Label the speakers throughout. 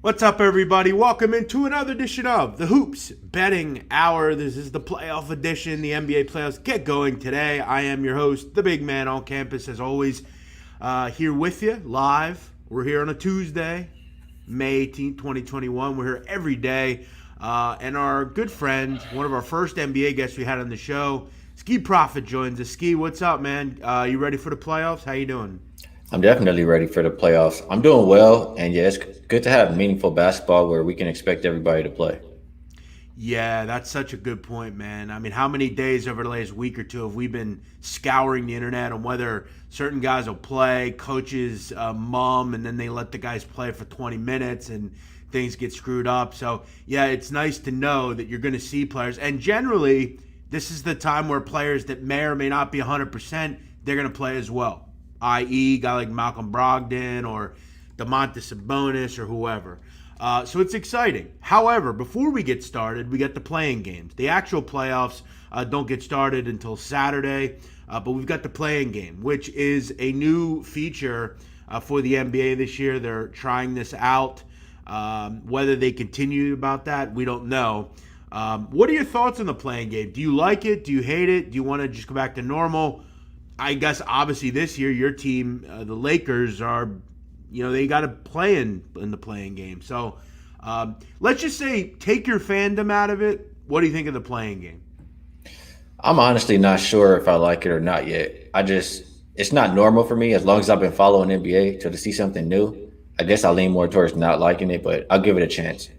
Speaker 1: What's up, everybody? Welcome into another edition of the Hoops Betting Hour. This is the playoff edition. The NBA playoffs get going today. I am your host, the big man on campus, as always, here with you live. We're here on a Tuesday, May 18th, 2021. We're here every day. And our good friend, one of our first NBA guests we had on the show, Skee Profit, joins us. Skee, what's up, man? You ready for the playoffs? How you doing?
Speaker 2: I'm definitely ready for the playoffs. I'm doing well, and yeah, it's good to have meaningful basketball where we can expect everybody to play.
Speaker 1: Yeah, that's such a good point, man. I mean, how many days over the last week or two have we been scouring the internet on whether certain guys will play, coaches mum, and then they let the guys play for 20 minutes and things get screwed up. So, yeah, it's nice to know that you're going to see players. And generally, this is the time where players that may or may not be 100%, they're going to play as well, i.e., a guy like Malcolm Brogdon or Domantas Sabonis or whoever. So it's exciting. However, before we get started, we got the playing games. The actual playoffs don't get started until Saturday, but we've got the playing game, which is a new feature for the NBA this year. They're trying this out. Whether they continue about that, we don't know. What are your thoughts on the playing game? Do you like it? Do you hate it? Do you want to just go back to normal? I guess obviously this year your team, the Lakers, are they got to play in the playing game. So let's just say take your fandom out of it. What do you think of the playing game?
Speaker 2: I'm honestly not sure if I like it or not yet. It's not normal for me as long as I've been following NBA to see something new. I guess I lean more towards not liking it, but I'll give it a chance.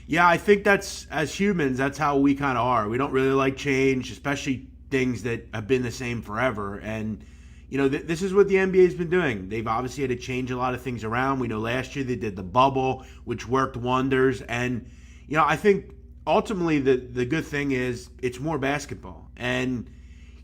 Speaker 1: Yeah, I think that's, as humans, that's how we kind of are. We don't really like change, especially things that have been the same forever. And this is what the NBA's been doing. They've obviously had to change a lot of things around. We know last year they did the bubble, which worked wonders. And, I think ultimately the good thing is it's more basketball. And,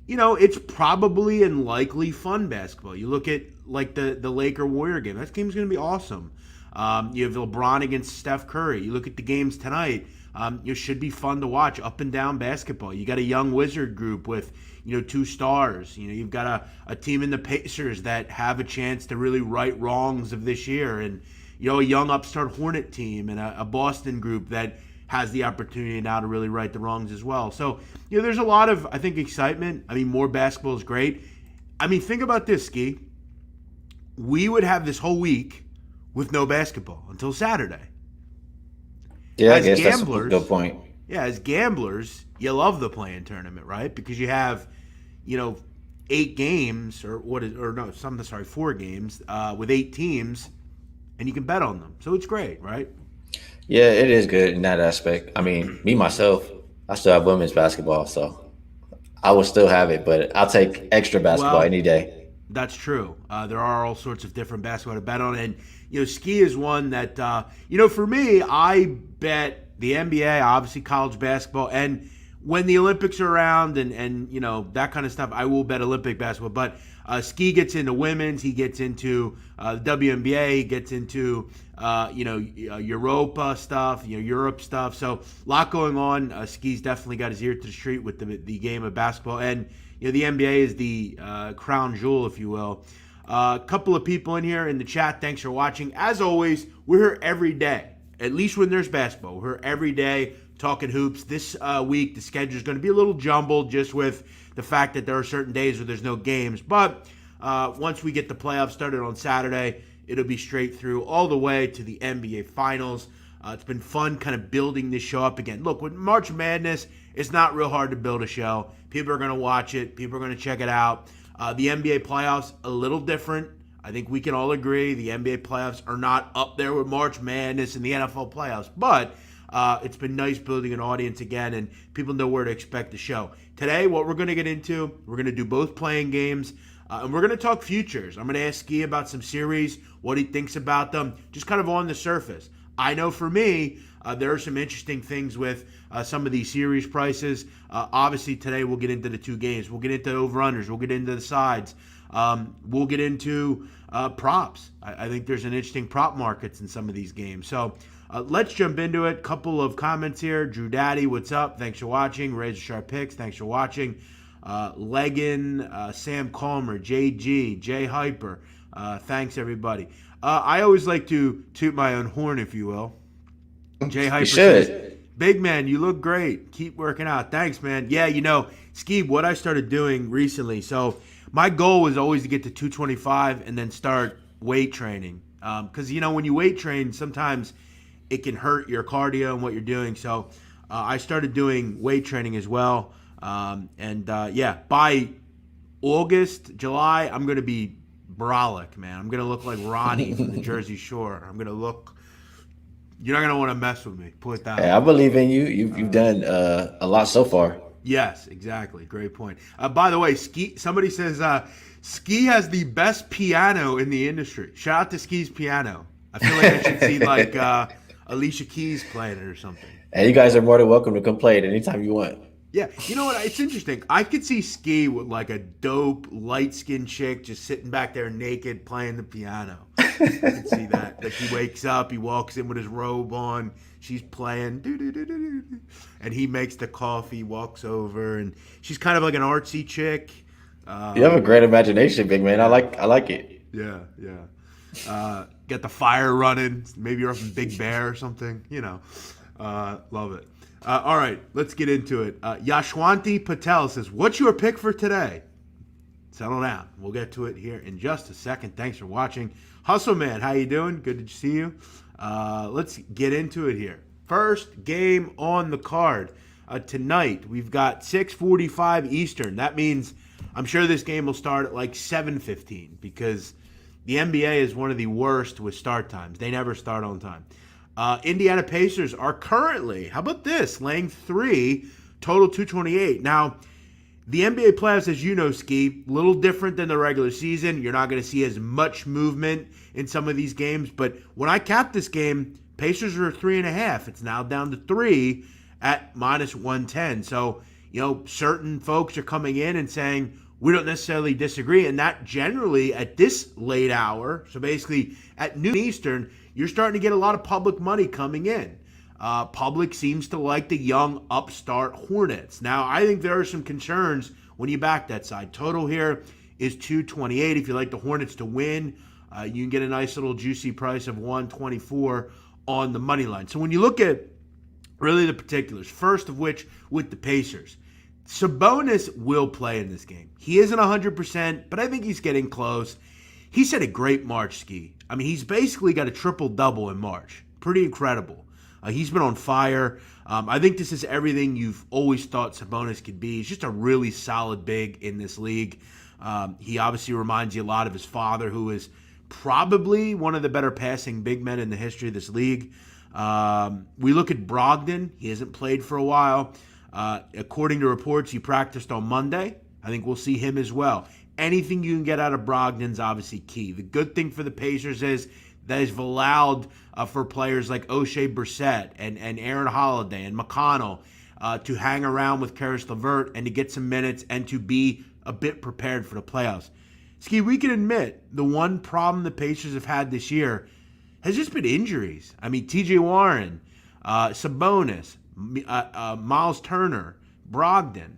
Speaker 1: it's probably and likely fun basketball. You look at, like, the Laker-Warrior game. That game's going to be awesome. You have LeBron against Steph Curry. You look at the games tonight. It should be fun to watch, up and down basketball. You got a young Wizard group with, two stars. You've got a team in the Pacers that have a chance to really right wrongs of this year. And, a young upstart Hornet team and a Boston group that has the opportunity now to really right the wrongs as well. So, there's a lot of, I think, excitement. I mean, more basketball is great. I mean, think about this, Skee. We would have this whole week with no basketball until Saturday.
Speaker 2: Yeah, I
Speaker 1: As
Speaker 2: guess that's a
Speaker 1: gamblers,
Speaker 2: good point.
Speaker 1: yeah, as gamblers, you love the play-in tournament, right? Because you have, 8 games or 4 games with 8 teams, and you can bet on them. So it's great, right?
Speaker 2: Yeah, it is good in that aspect. I mean, me myself, I still have women's basketball, so I will still have it, but I'll take extra basketball
Speaker 1: Well,
Speaker 2: any day.
Speaker 1: that's true. There are all sorts of different basketball to bet on, and Skee is one that for me, I bet the NBA, obviously college basketball, and when the Olympics are around and that kind of stuff, I will bet Olympic basketball. But Skee gets into women's, he gets into the WNBA, he gets into Europa stuff, Europe stuff. So a lot going on. Skee's definitely got his ear to the street with the game of basketball, and the NBA is the crown jewel, if you will. A couple of people in here in the chat. Thanks for watching. As always, we're here every day. At least when there's basketball, we're here every day talking hoops. This week, the schedule is going to be a little jumbled just with the fact that there are certain days where there's no games. But once we get the playoffs started on Saturday, it'll be straight through all the way to the NBA Finals. It's been fun kind of building this show up again. Look, with March Madness, it's not real hard to build a show. People are going to watch it. People are going to check it out. The NBA playoffs, a little different. I think we can all agree the NBA playoffs are not up there with March Madness and the NFL playoffs. But it's been nice building an audience again, and people know where to expect the show. Today, what we're going to get into, we're going to do both playing games, and we're going to talk futures. I'm going to ask Skee about some series, what he thinks about them, just kind of on the surface. I know for me, there are some interesting things with some of these series prices. Obviously, today we'll get into the 2 games. We'll get into over-unders. We'll get into the sides. We'll get into props. I think there's an interesting prop markets in some of these games. So let's jump into it. Couple of comments here. Drew Daddy, what's up? Thanks for watching. Razor Sharp Picks, thanks for watching. Leggin, Sam Calmer, JG, Jay Hyper. Thanks, everybody. I always like to toot my own horn, if you will. Jay
Speaker 2: You
Speaker 1: Hyper says,
Speaker 2: should.
Speaker 1: "Big man, you look great. Keep working out." Thanks, man. Yeah, Skee, what I started doing recently. So my goal was always to get to 225 and then start weight training. Because when you weight train, sometimes it can hurt your cardio and what you're doing. So I started doing weight training as well. Yeah, by August, July, I'm going to be brolic, man. I'm going to look like Ronnie from the Jersey Shore. I'm going to look. You're not going to want to mess with me. Put it that
Speaker 2: Hey,
Speaker 1: way.
Speaker 2: I believe in you. You've done a lot so far.
Speaker 1: Yes, exactly. Great point. By the way, Skee. Somebody says Skee has the best piano in the industry. Shout out to Skee's piano. I feel like I should see like Alicia Keys playing it or something.
Speaker 2: And you guys are more than welcome to come play it anytime you want.
Speaker 1: Yeah, you know what? It's interesting. I could see Skee with like a dope light skinned chick just sitting back there naked playing the piano. I could see that. Like he wakes up, he walks in with his robe on, she's playing, and he makes the coffee, walks over, and she's kind of like an artsy chick.
Speaker 2: You have a great imagination, big man. I like it.
Speaker 1: Yeah, yeah. Get the fire running. Maybe you're up in Big Bear or something. Love it. All right, let's get into it. Yashwanti Patel says, "What's your pick for today?" Settle down. We'll get to it here in just a second. Thanks for watching. Hustle Man, how you doing? Good to see you. Let's get into it here. First game on the card. Tonight, we've got 6:45 Eastern. That means I'm sure this game will start at like 7:15 because the NBA is one of the worst with start times. They never start on time. Indiana Pacers are currently, how about this, laying 3, total 228. Now, the NBA playoffs, as you know, Skee, a little different than the regular season. You're not going to see as much movement in some of these games. But when I capped this game, Pacers were 3.5. It's now down to 3 at -110. So, certain folks are coming in and saying, we don't necessarily disagree. And that generally at this late hour, so basically at noon Eastern, you're starting to get a lot of public money coming in. Public seems to like the young upstart Hornets. Now, I think there are some concerns when you back that side. Total here is 228. If you like the Hornets to win, you can get a nice little juicy price of 124 on the money line. So when you look at really the particulars, first of which with the Pacers, Sabonis will play in this game. He isn't 100%, but I think he's getting close. He's had a great March, Skee. I mean, he's basically got a triple-double in March. Pretty incredible. He's been on fire. I think this is everything you've always thought Sabonis could be. He's just a really solid big in this league. He obviously reminds you a lot of his father, who is probably one of the better passing big men in the history of this league. We look at Brogdon. He hasn't played for a while. According to reports, he practiced on Monday. I think we'll see him as well. Anything you can get out of Brogdon's obviously key. The good thing for the Pacers is that is allowed for players like O'Shea Brissett and Aaron Holiday and McConnell to hang around with Karis LeVert and to get some minutes and to be a bit prepared for the playoffs. Skee, we can admit the one problem the Pacers have had this year has just been injuries. I mean, T.J. Warren, Sabonis, Miles Turner, Brogdon.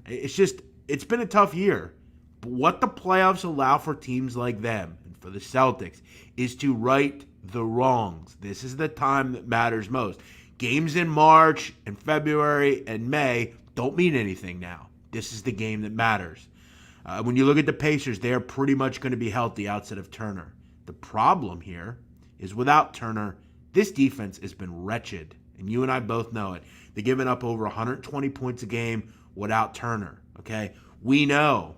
Speaker 1: It's been a tough year. But what the playoffs allow for teams like them and for the Celtics is to right the wrongs. This is the time that matters most. Games in March and February and May don't mean anything now. This is the game that matters. When you look at the Pacers, they are pretty much going to be healthy outside of Turner. The problem here is without Turner, this defense has been wretched, and you and I both know it. They're giving up over 120 points a game without Turner, okay? We know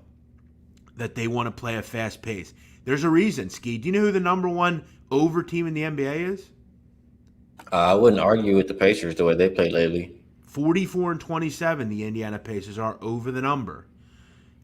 Speaker 1: that they want to play a fast pace. There's a reason, Skee. Do you know who the number one over team in the NBA is?
Speaker 2: I wouldn't argue with the Pacers the way they play lately.
Speaker 1: 44-27, the Indiana Pacers are over the number.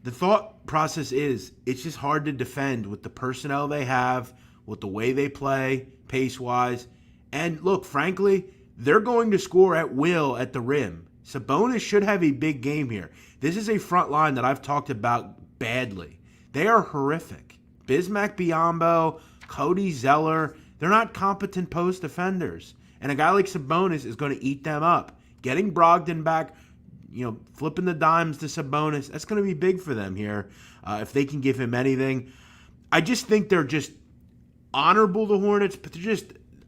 Speaker 1: The thought process is it's just hard to defend with the personnel they have, with the way they play, pace-wise. And look, frankly, they're going to score at will at the rim. Sabonis should have a big game here. This is a front line that I've talked about badly. They are horrific. Bismack Biyombo, Cody Zeller, they're not competent post defenders. And a guy like Sabonis is going to eat them up. Getting Brogdon back, flipping the dimes to Sabonis, that's going to be big for them here if they can give him anything. I just think they're just honorable, the Hornets, but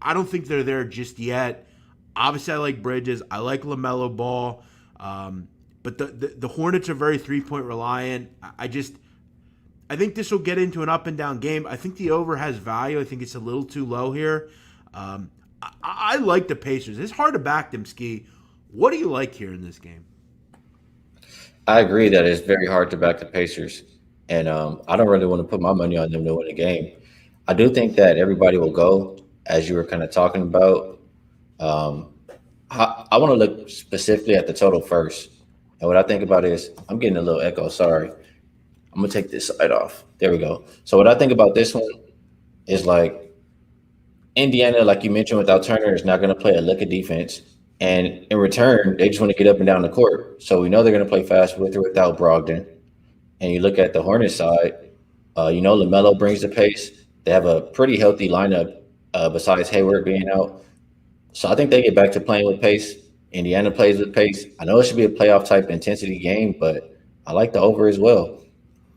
Speaker 1: I don't think they're there just yet. Obviously, I like Bridges. I like LaMelo Ball. But the Hornets are very 3-point reliant. I think this will get into an up and down game. I think the over has value. I think it's a little too low here. I like the Pacers. It's hard to back them, Skee. What do you like here in this game?
Speaker 2: I agree that it's very hard to back the Pacers, and I don't really want to put my money on them to win the game. I do think that everybody will go, as you were kind of talking about. Um, I want to look specifically at the total first, and what I think about is I'm getting a little echo. Sorry, I'm gonna take this side off. There we go. So what I think about this one is like Indiana, like you mentioned, without Turner, is not going to play a lick of defense. And in return, they just want to get up and down the court. So we know they're going to play fast with or without Brogdon. And you look at the Hornets side, LaMelo brings the pace. They have a pretty healthy lineup besides Hayward being out. So I think they get back to playing with pace. Indiana plays with pace. I know it should be a playoff type intensity game, but I like the over as well.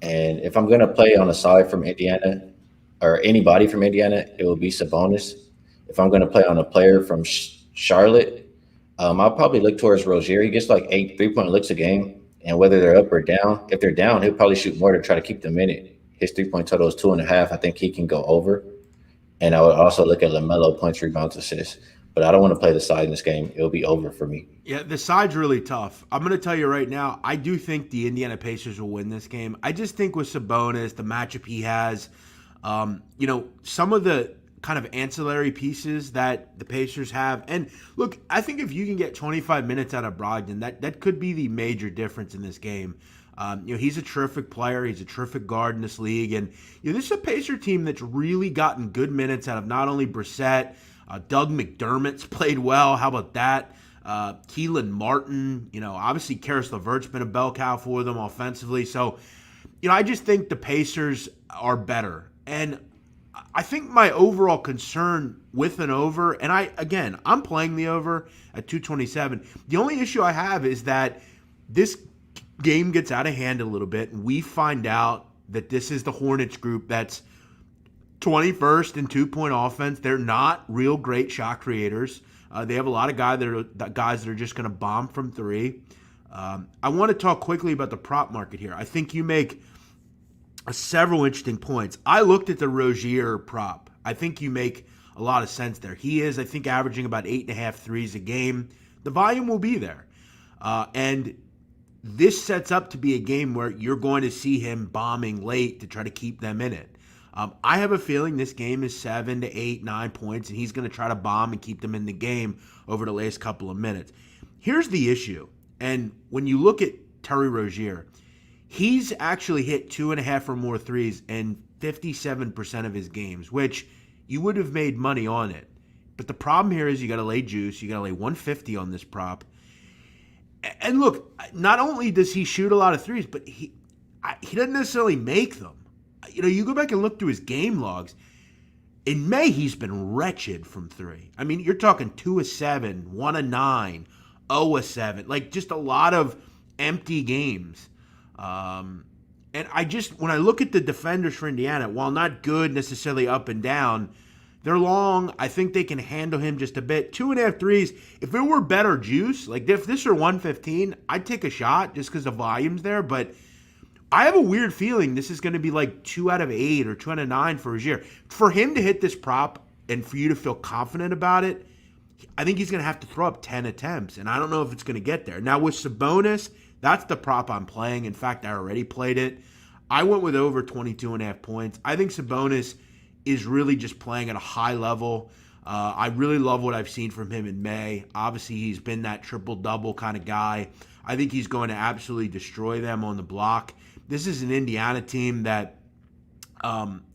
Speaker 2: And if I'm going to play on a side from Indiana or anybody from Indiana, it will be Sabonis. If I'm going to play on a player from Charlotte, I'll probably look towards Rozier. He gets like 8 3-point looks a game. And whether they're up or down, if they're down, he'll probably shoot more to try to keep them in it. His 3-point total is 2.5. I think he can go over. And I would also look at LaMelo points, rebounds, assists. But I don't want to play the side in this game. It'll be over for me.
Speaker 1: Yeah, the side's really tough. I'm going to tell you right now, I do think the Indiana Pacers will win this game. I just think with Sabonis, the matchup he has, some of the kind of ancillary pieces that the Pacers have. And look, I think if you can get 25 minutes out of Brogdon, that could be the major difference in this game. He's a terrific player. He's a terrific guard in this league. And this is a Pacer team that's really gotten good minutes out of not only Brissett, Doug McDermott's played well. How about that? Keelan Martin, obviously Karis LeVert's been a bell cow for them offensively. So, I just think the Pacers are better. And I think my overall concern with an over, and I'm playing the over at 227. The only issue I have is that this game gets out of hand a little bit, and we find out that this is the Hornets group that's 21st in 2-point offense. They're not real great shot creators. They have a lot of guys that are just going to bomb from three. I want to talk quickly about the prop market here. I think you make several interesting points. I looked at the Rozier prop. I think you make a lot of sense there. He is, I think, averaging about 8.5 threes a game. The volume will be there. And this sets up to be a game where you're going to see him bombing late to try to keep them in it. I have a feeling this game is 7 to 8, 9 points, and he's going to try to bomb and keep them in the game over the last couple of minutes. Here's the issue, and when you look at Terry Rozier, he's actually hit 2.5 or more threes in 57% of his games, which you would have made money on it. But the problem here is you got to lay juice. You got to lay 150 on this prop. And look, not only does he shoot a lot of threes, but he doesn't necessarily make them. You go back and look through his game logs. In May, he's been wretched from three. I mean, you're talking 2 of 7, 1 of 9, 0 of 7. Like, just a lot of empty games. And when I look at the defenders for Indiana, while not good necessarily up and down, they're long. I think they can handle him just a bit. 2.5 threes. If it were better juice, like if this were 115, I'd take a shot just because the volume's there. But I have a weird feeling this is going to be like 2 out of 8 or 2 out of 9 for Rozier. For him to hit this prop and for you to feel confident about it, I think he's going to have to throw up 10 attempts. And I don't know if it's going to get there. Now with Sabonis, that's the prop I'm playing. In fact, I already played it. I went with over 22.5 points. I think Sabonis is really just playing at a high level. I really love what I've seen from him in May. Obviously, he's been that triple-double kind of guy. I think he's going to absolutely destroy them on the block. This is an Indiana team that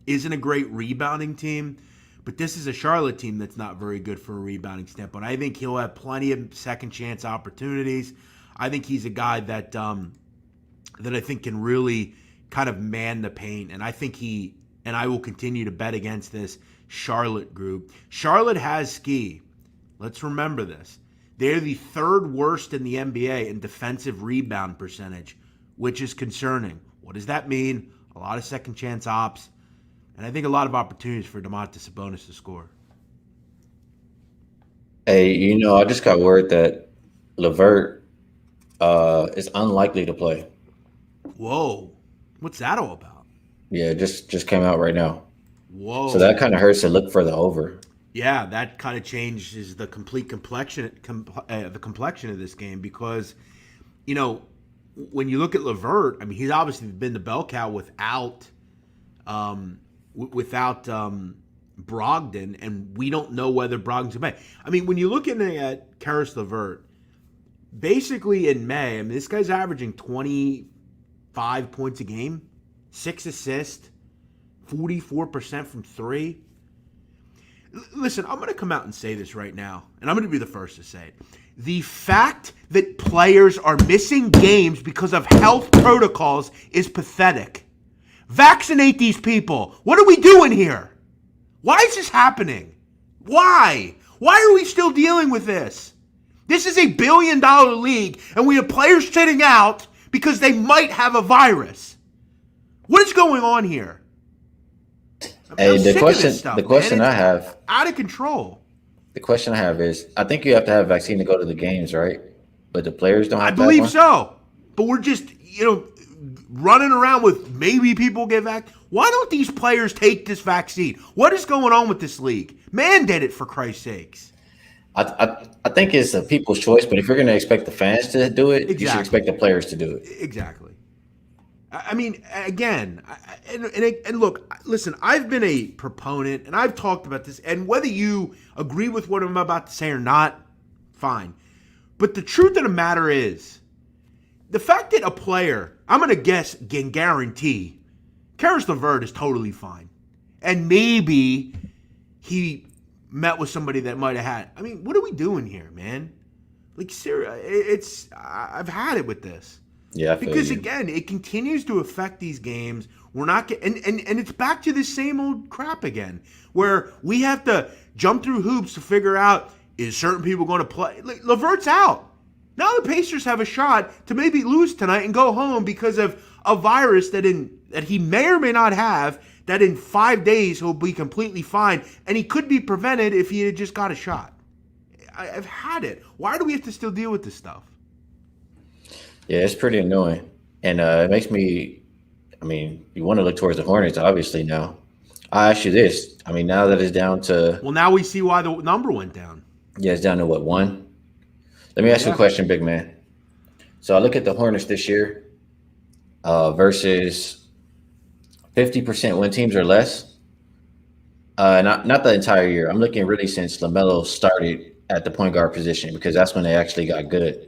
Speaker 1: isn't a great rebounding team, but this is a Charlotte team that's not very good for a rebounding standpoint. I think he'll have plenty of second-chance opportunities. I think he's a guy that I think can really kind of man the paint, and I think and I will continue to bet against this Charlotte group. Charlotte has Skee. Let's remember this. They're the 3rd worst in the NBA in defensive rebound percentage, which is concerning. What does that mean? A lot of second chance ops, and I think a lot of opportunities for Domantas Sabonis to score.
Speaker 2: Hey, I just got word that Levert is unlikely to play.
Speaker 1: Whoa, what's that all about?
Speaker 2: Yeah, just came out right now. So that
Speaker 1: Whoa.
Speaker 2: kind of hurts to look for the over.
Speaker 1: Yeah, that kind of changes the complete the complexion of this game because you know when you look at Levert, I mean he's obviously been the bell cow without Brogdon, and we don't know whether Brogdon's going to play. I mean, when you're looking at Karis Levert, basically in May, I mean this guy's averaging 25 points a game, 6 assists, 44% from three. Listen, I'm going to come out and say this right now, and I'm going to be the first to say it. The fact that players are missing games because of health protocols is pathetic. Vaccinate these people. What are we doing here? Why is this happening? Why? Why are we still dealing with this? This is $1 billion league, and we have players sitting out because they might have a virus. What is going on here?
Speaker 2: Hey,
Speaker 1: I'm sick of this stuff,
Speaker 2: the question
Speaker 1: man.
Speaker 2: I have,
Speaker 1: Out of control.
Speaker 2: the question I have is, I think you have to have a vaccine to go to the games, right? But the players don't
Speaker 1: I
Speaker 2: have to have
Speaker 1: believe
Speaker 2: one.
Speaker 1: so. But we're just, running around with maybe people get vaccinated. Why don't these players take this vaccine? What is going on with this league? Mandate it, for Christ's sakes.
Speaker 2: I think it's a people's choice, but if you're going to expect the fans to do it, you should
Speaker 1: Exactly.
Speaker 2: expect the players to do it.
Speaker 1: Exactly. I mean, again, and look, listen, I've been a proponent, and I've talked about this, and whether you agree with what I'm about to say or not, fine. But the truth of the matter is, the fact that a player, I'm going to guess, can guarantee, Karis LeVert is totally fine. And maybe he met with somebody that might have had. I mean, what are we doing here, man? Like, seriously, I've had it with this.
Speaker 2: Yeah, I feel
Speaker 1: Because
Speaker 2: you.
Speaker 1: again, it continues to affect these games. We're not getting, and it's back to the same old crap again, where we have to jump through hoops to figure out, is certain people going to play? Like, LeVert's out. Now the Pacers have a shot to maybe lose tonight and go home because of a virus that he may or may not have, that in 5 days he'll be completely fine, and he could be prevented if he had just got a shot. I've had it. Why do we have to still deal with this stuff?
Speaker 2: Yeah, it's pretty annoying. And it makes me, you want to look towards the Hornets, obviously, now. I ask you this. Now that it's down to,
Speaker 1: Well, now we see why the number went down.
Speaker 2: yeah, it's down to what, one? Let me ask you a question, big man. So I look at the Hornets this year versus 50% win teams or less. Not the entire year. I'm looking really since LaMelo started at the point guard position, because that's when they actually got good.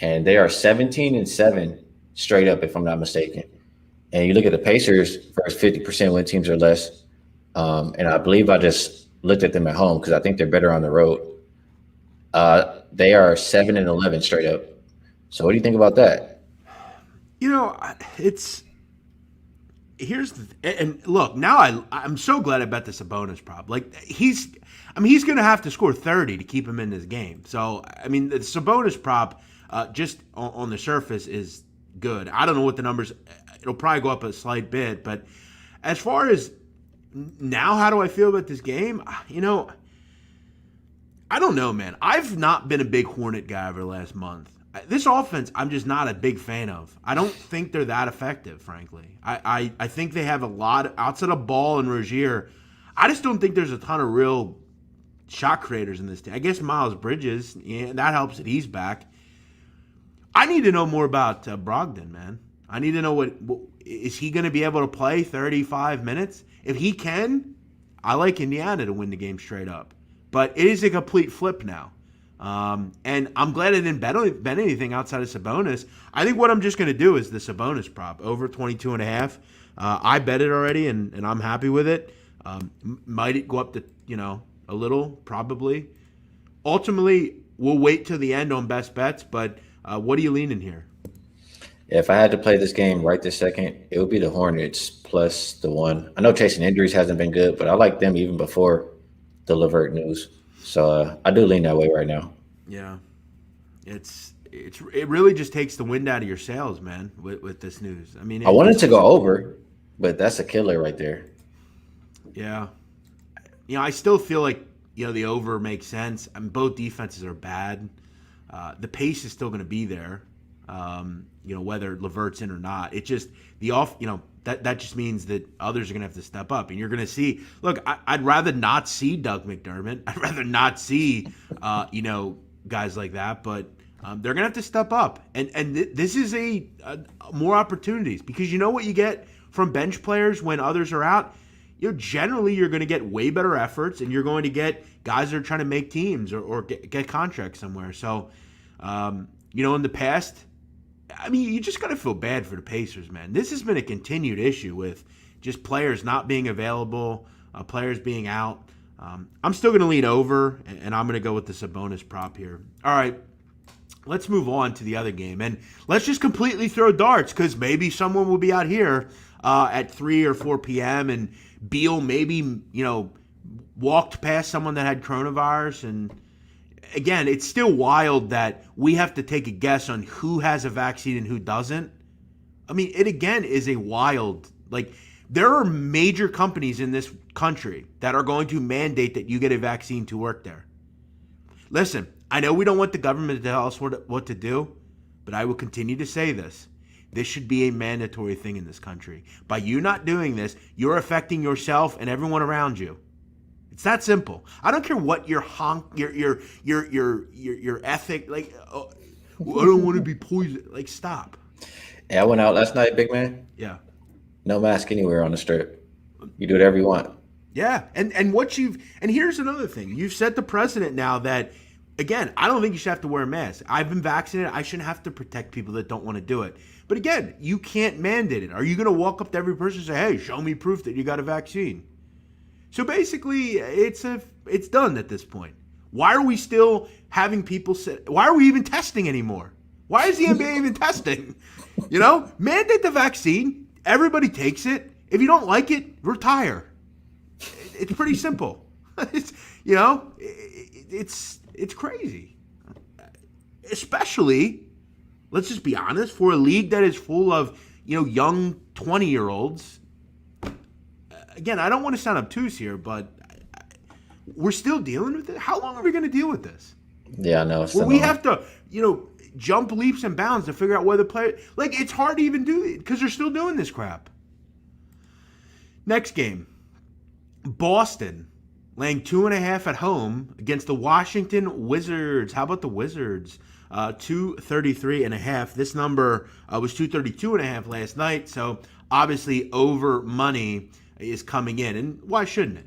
Speaker 2: And they are 17-7 straight up, if I'm not mistaken. And you look at the Pacers versus 50% win teams or less. And I believe I just looked at them at home because I think they're better on the road. They are 7-11 straight up. So what do you think about that?
Speaker 1: And look, now I'm so glad I bet the Sabonis prop. Like he's going to have to score 30 to keep him in this game. So the Sabonis prop, just on the surface, is good. I don't know what the numbers. It'll probably go up a slight bit, but as far as now, how do I feel about this game? I don't know, man. I've not been a big Hornet guy over the last month. This offense, I'm just not a big fan of. I don't think they're that effective, frankly. I think they have a lot outside of Ball and Rozier. I just don't think there's a ton of real shot creators in this team. I guess Miles Bridges, yeah, that helps that he's back. I need to know more about Brogdon, man. I need to know what is he going to be able to play 35 minutes? If he can, I like Indiana to win the game straight up. But it is a complete flip now. And I'm glad I didn't bet anything outside of Sabonis. I think what I'm just going to do is the Sabonis prop, over 22.5. I bet it already, and I'm happy with it. Might it go up to, a little? Probably. Ultimately, we'll wait till the end on best bets, but what are you leaning here?
Speaker 2: If I had to play this game right this second, it would be the Hornets plus the one. I know chasing injuries hasn't been good, but I like them even before the LeVert news. So I do lean that way right now.
Speaker 1: Yeah, it really just takes the wind out of your sails, man. With this news,
Speaker 2: I wanted to go over, but that's a killer right there.
Speaker 1: Yeah, I still feel like the over makes sense. I mean, both defenses are bad. The pace is still going to be there, whether Levert's in or not. It just that just means that others are going to have to step up, and you're going to see. Look, I'd rather not see Doug McDermott. I'd rather not see guys like that, but they're going to have to step up, and this is a more opportunities, because you know what you get from bench players when others are out. Generally you're going to get way better efforts, and you're going to get guys that are trying to make teams or get contracts somewhere. So, in the past, I mean, you just got to feel bad for the Pacers, man. This has been a continued issue with just players not being available, players being out. I'm still going to lean over, and I'm going to go with the Sabonis prop here. All right, let's move on to the other game, and let's just completely throw darts, because maybe someone will be out here at 3 or 4 p.m. and Beal maybe, walked past someone that had coronavirus. And again, it's still wild that we have to take a guess on who has a vaccine and who doesn't. I mean, it again is a wild, there are major companies in this country that are going to mandate that you get a vaccine to work there. Listen, I know we don't want the government to tell us what to do, but I will continue to say this. This should be a mandatory thing in this country. By you not doing this, you're affecting yourself and everyone around you. It's that simple. I don't care what your ethic, I don't want to be poisoned. Stop.
Speaker 2: Hey, I went out last night, big man.
Speaker 1: Yeah.
Speaker 2: No mask anywhere on the strip. You do whatever you want.
Speaker 1: Yeah, and here's another thing. You've set the precedent now that, again, I don't think you should have to wear a mask. I've been vaccinated. I shouldn't have to protect people that don't want to do it. But again, you can't mandate it. Are you going to walk up to every person and say, hey, show me proof that you got a vaccine? So basically, it's done at this point. Why are we still having people say, why are we even testing anymore? Why is the NBA even testing? Mandate the vaccine. Everybody takes it. If you don't like it, retire. It's pretty simple. It's crazy. Especially, let's just be honest, for a league that is full of, young 20-year-olds. Again, I don't want to sound obtuse here, but we're still dealing with it. How long are we going to deal with this?
Speaker 2: Yeah, I know.
Speaker 1: We have to, jump leaps and bounds to figure out whether play. It's hard to even do it because they're still doing this crap. Next game, Boston laying 2.5 at home against the Washington Wizards. How about the Wizards? 233.5. This number was 232.5 last night. So obviously over money is coming in, and why shouldn't it?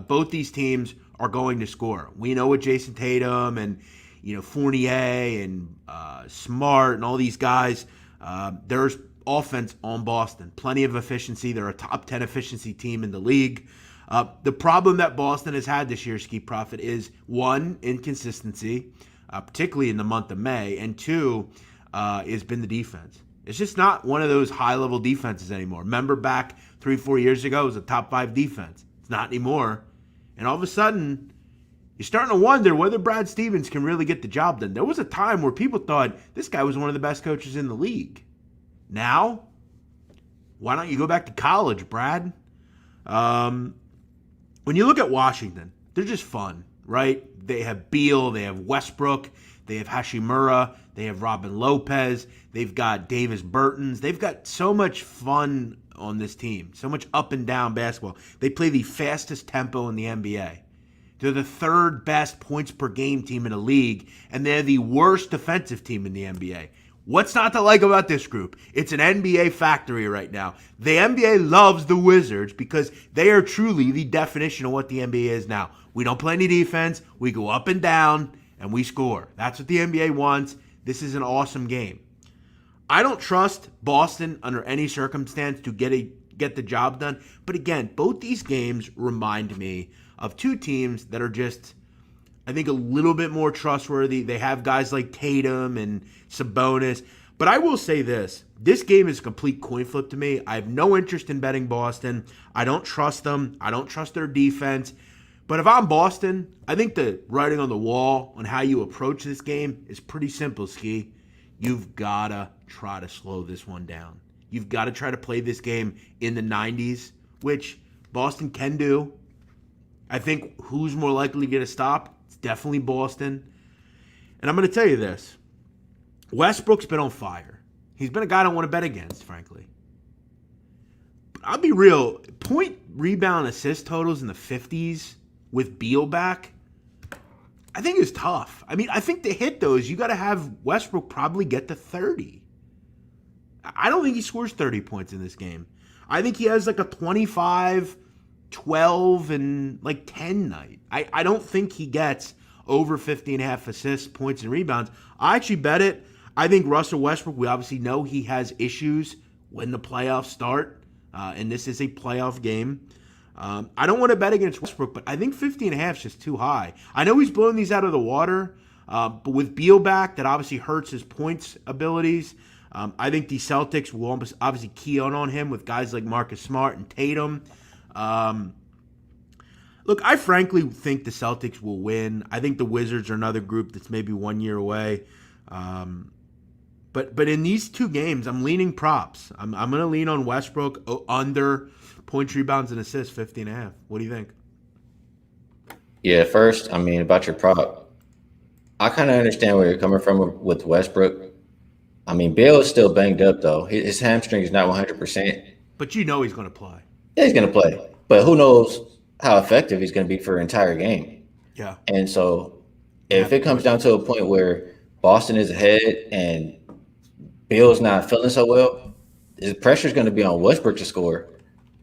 Speaker 1: Both these teams are going to score. We know with Jason Tatum and Fournier and Smart and all these guys, there's offense on Boston. Plenty of efficiency. They're a top 10 efficiency team in the league. The problem that Boston has had this year, Skee Profit, is one, inconsistency, particularly in the month of May, and two, has been the defense. It's just not one of those high-level defenses anymore. Remember back 3-4 years ago, it was a top 5 defense. It's not anymore. And all of a sudden, you're starting to wonder whether Brad Stevens can really get the job done. There was a time where people thought this guy was one of the best coaches in the league. Now, why don't you go back to college, Brad? When you look at Washington, they're just fun, right? They have Beal, they have Westbrook, they have Hashimura, they have Robin Lopez, they've got Davis Bertans. They've got so much fun on this team, so much up and down basketball. They play the fastest tempo in the NBA. They're the third best points per game team in the league, and they're the worst defensive team in the NBA. What's not to like about this group? It's an NBA factory right now. The NBA loves the Wizards because they are truly the definition of what the NBA is now. We don't play any defense. We go up and down, and we score. That's what the NBA wants. This is an awesome game. I don't trust Boston under any circumstance to get the job done. But again, both these games remind me of two teams that are just, I think, a little bit more trustworthy. They have guys like Tatum and Sabonis. But I will say this. This game is a complete coin flip to me. I have no interest in betting Boston. I don't trust them. I don't trust their defense. But if I'm Boston, I think the writing on the wall on how you approach this game is pretty simple, Skee. You've got to try to slow this one down. You've got to try to play this game in the 90s, which Boston can do. I think who's more likely to get a stop? It's definitely Boston. And I'm going to tell you this. Westbrook's been on fire. He's been a guy I don't want to bet against, frankly. But I'll be real. Point, rebound, assist totals in the 50s with Beal back, I think it's tough. I mean, I think to hit those, you got to have Westbrook probably get to 30. I don't think he scores 30 points in this game. I think he has like a 25, 12, and like 10 night. I don't think he gets over 50.5 assists, points, and rebounds. I actually bet it. I think Russell Westbrook, we obviously know he has issues when the playoffs start, and this is a playoff game. I don't want to bet against Westbrook, but I think 50.5 is just too high. I know he's blowing these out of the water, but with Beal back, that obviously hurts his points abilities. I think the Celtics will obviously key on him with guys like Marcus Smart and Tatum. Look, I frankly think the Celtics will win. I think the Wizards are another group that's maybe 1 year away. But in these two games, I'm leaning props. I'm going to lean on Westbrook under points, rebounds, and assists, 50.5. What do you think?
Speaker 2: Yeah, first, I mean, about your prop, I kind of understand where you're coming from with Westbrook. I mean, Beal is still banged up, though. His hamstring is not 100%.
Speaker 1: But you know he's going to play.
Speaker 2: Yeah, he's going to play. But who knows how effective he's going to be for an entire game.
Speaker 1: Yeah.
Speaker 2: And so if it comes down to a point where Boston is ahead and Beal's not feeling so well, the pressure is going to be on Westbrook to score.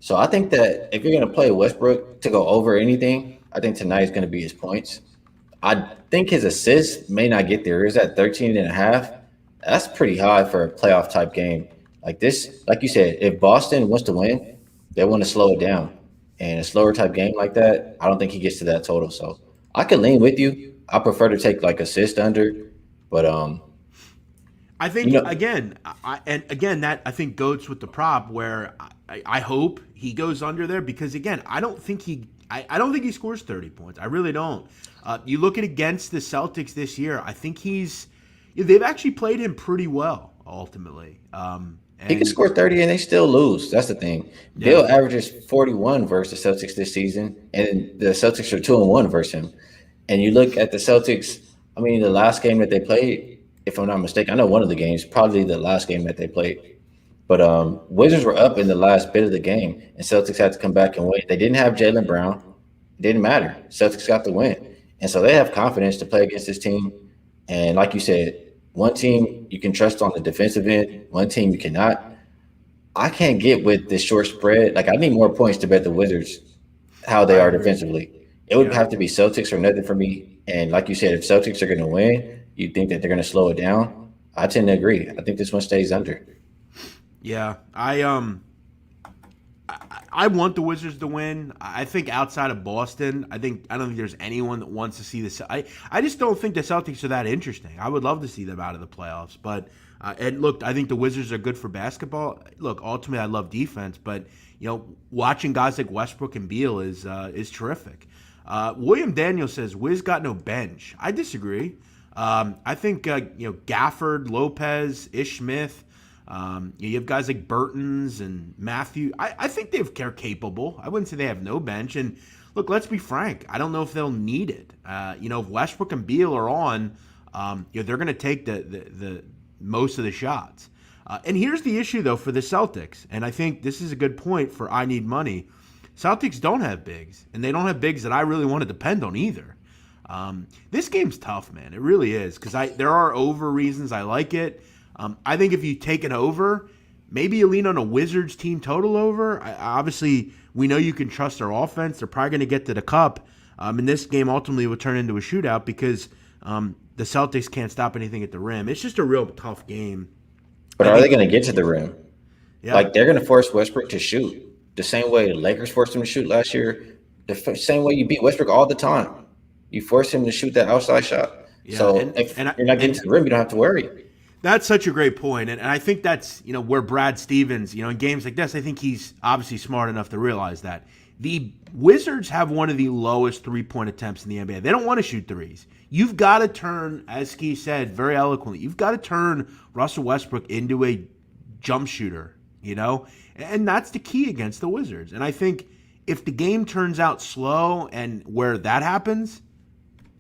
Speaker 2: So I think that if you're going to play Westbrook to go over anything, I think tonight is going to be his points. I think his assists may not get there. He's at 13.5. That's pretty high for a playoff type game. Like this, like you said, if Boston wants to win, they want to slow it down. And a slower type game like that, I don't think he gets to that total. So I could lean with you. I prefer to take like assist under, but
Speaker 1: I think that I think goes with the prop where I hope he goes under there because again I don't think he scores 30 points. I really don't. You look at against the Celtics this year. I think they've actually played him pretty well ultimately.
Speaker 2: He can score 30 and they still lose. That's the thing. Yeah. Bill averages 41 versus the Celtics this season, and the Celtics are 2-1 versus him. And you look at the Celtics. I mean, the last game that they played, if I'm not mistaken, I know one of the games, probably the last game that they played. But Wizards were up in the last bit of the game, and Celtics had to come back and win. They didn't have Jaylen Brown. It didn't matter. Celtics got the win. And so they have confidence to play against this team. And like you said, one team you can trust on the defensive end, one team you cannot. I can't get with this short spread. Like, I need more points to bet the Wizards how they are defensively. It would have to be Celtics or nothing for me. And like you said, if Celtics are going to win, you think that they're going to slow it down? I tend to agree. I think this one stays under.
Speaker 1: Yeah, I want the Wizards to win. I think outside of Boston, I don't think there's anyone that wants to see this. I just don't think the Celtics are that interesting. I would love to see them out of the playoffs, but and look, I think the Wizards are good for basketball. Look, ultimately, I love defense, but watching guys like Westbrook and Beal is terrific. William Daniel says Wiz got no bench. I disagree. I think Gafford, Lopez, Ish Smith. You have guys like Burtons and Matthew. I think they're capable. I wouldn't say they have no bench. And look, let's be frank. I don't know if they'll need it. If Westbrook and Beal are on, they're going to take the most of the shots. And here's the issue though for the Celtics. And I think this is a good point for I need money. Celtics don't have bigs, and they don't have bigs that I really want to depend on either. This game's tough, man. It really is because there are over reasons I like it. I think if you take an over, maybe you lean on a Wizards team total over. Obviously, we know you can trust their offense. They're probably going to get to the cup. And this game ultimately will turn into a shootout because the Celtics can't stop anything at the rim. It's just a real tough game.
Speaker 2: But are they going to get to the rim?
Speaker 1: Yeah.
Speaker 2: Like, they're going to force Westbrook to shoot the same way the Lakers forced him to shoot last year, the same way you beat Westbrook all the time. You force him to shoot that outside shot. Yeah, so if you're not getting to the rim, you don't have to worry.
Speaker 1: That's such a great point. And I think that's, where Brad Stevens, in games like this, I think he's obviously smart enough to realize that. The Wizards have one of the lowest three-point attempts in the NBA. They don't want to shoot threes. You've got to turn, as Skee said very eloquently, you've got to turn Russell Westbrook into a jump shooter, and that's the key against the Wizards. And I think If the game turns out slow and where that happens,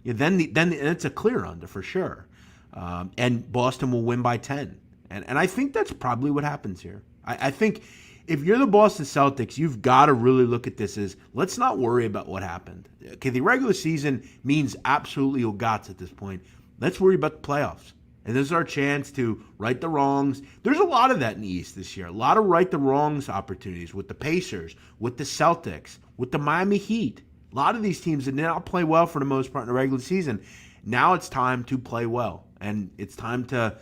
Speaker 1: then it's a clear under for sure. And Boston will win by 10. And I think that's probably what happens here. I think if you're the Boston Celtics, you've got to really look at this as, let's not worry about what happened. Okay, the regular season means absolutely Ogats at this point. Let's worry about the playoffs. And this is our chance to right the wrongs. There's a lot of that in the East this year. A lot of right the wrongs opportunities with the Pacers, with the Celtics, with the Miami Heat. A lot of these teams that did not play well for the most part in the regular season. Now it's time to play well. And it's time to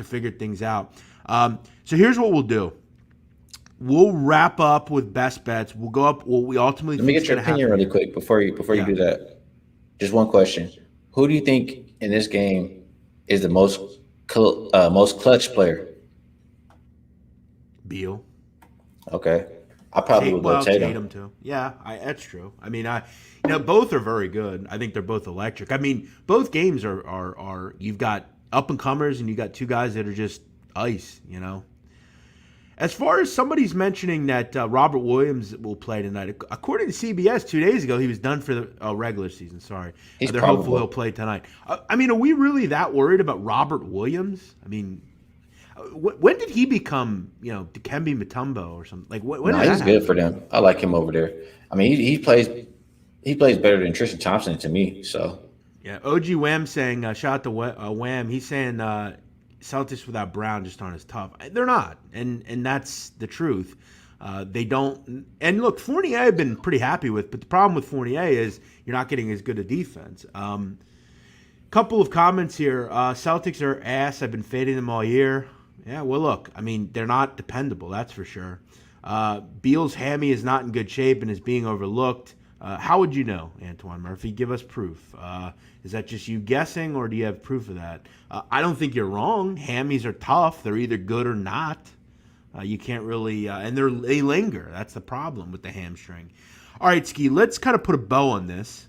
Speaker 1: figure things out. So here's what we'll do. We'll wrap up with best bets. We'll go up what we ultimately
Speaker 2: Let me get your opinion really quick before you do that. Just one question. Who do you think in this game is the most clutch player?
Speaker 1: Beal.
Speaker 2: Okay. I probably would go
Speaker 1: Tatum too. Yeah, that's true. I mean, both are very good. I think they're both electric. I mean, both games are you've got up and comers and you got two guys that are just ice. As far as somebody's mentioning that Robert Williams will play tonight, according to CBS 2 days ago, he was done for the regular season. Sorry, they're hopeful he'll play tonight. I mean, are we really that worried about Robert Williams? I mean, when did he become, Dikembe Mutombo or something? Like, when did
Speaker 2: he's good for them. I like him over there. I mean, he plays better than Tristan Thompson to me. So
Speaker 1: yeah, OG Wham saying shout out to Wham. He's saying. Celtics without Brown just aren't as tough. They're not, and that's the truth. They don't. And look, Fournier I've been pretty happy with, but the problem with Fournier is you're not getting as good a defense. Couple of comments here. Celtics are ass. I've been fading them all year. Yeah, well, look, I mean, they're not dependable, that's for sure. Beal's hammy is not in good shape and is being overlooked. How would you know, Antoine Murphy? Give us proof. Is that just you guessing, or do you have proof of that? I don't think you're wrong. Hammies are tough. They're either good or not. You can't really, and they linger. That's the problem with the hamstring. All right, Skee, let's kind of put a bow on this.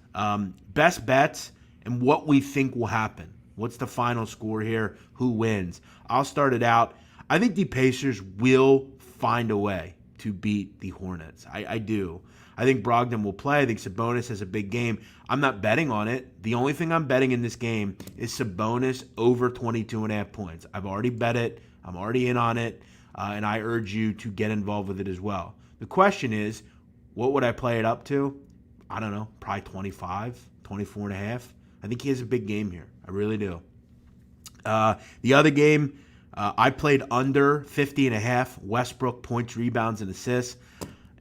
Speaker 1: Best bets and what we think will happen. What's the final score here? Who wins? I'll start it out. I think the Pacers will find a way to beat the Hornets. I do. I think Brogdon will play. I think Sabonis has a big game. I'm not betting on it. The only thing I'm betting in this game is Sabonis over 22.5 points. I've already bet it. I'm already in on it. And I urge you to get involved with it as well. The question is, what would I play it up to? I don't know, probably 25, 24.5. I think he has a big game here. I really do. The other game, I played under 50.5 Westbrook points, rebounds, and assists.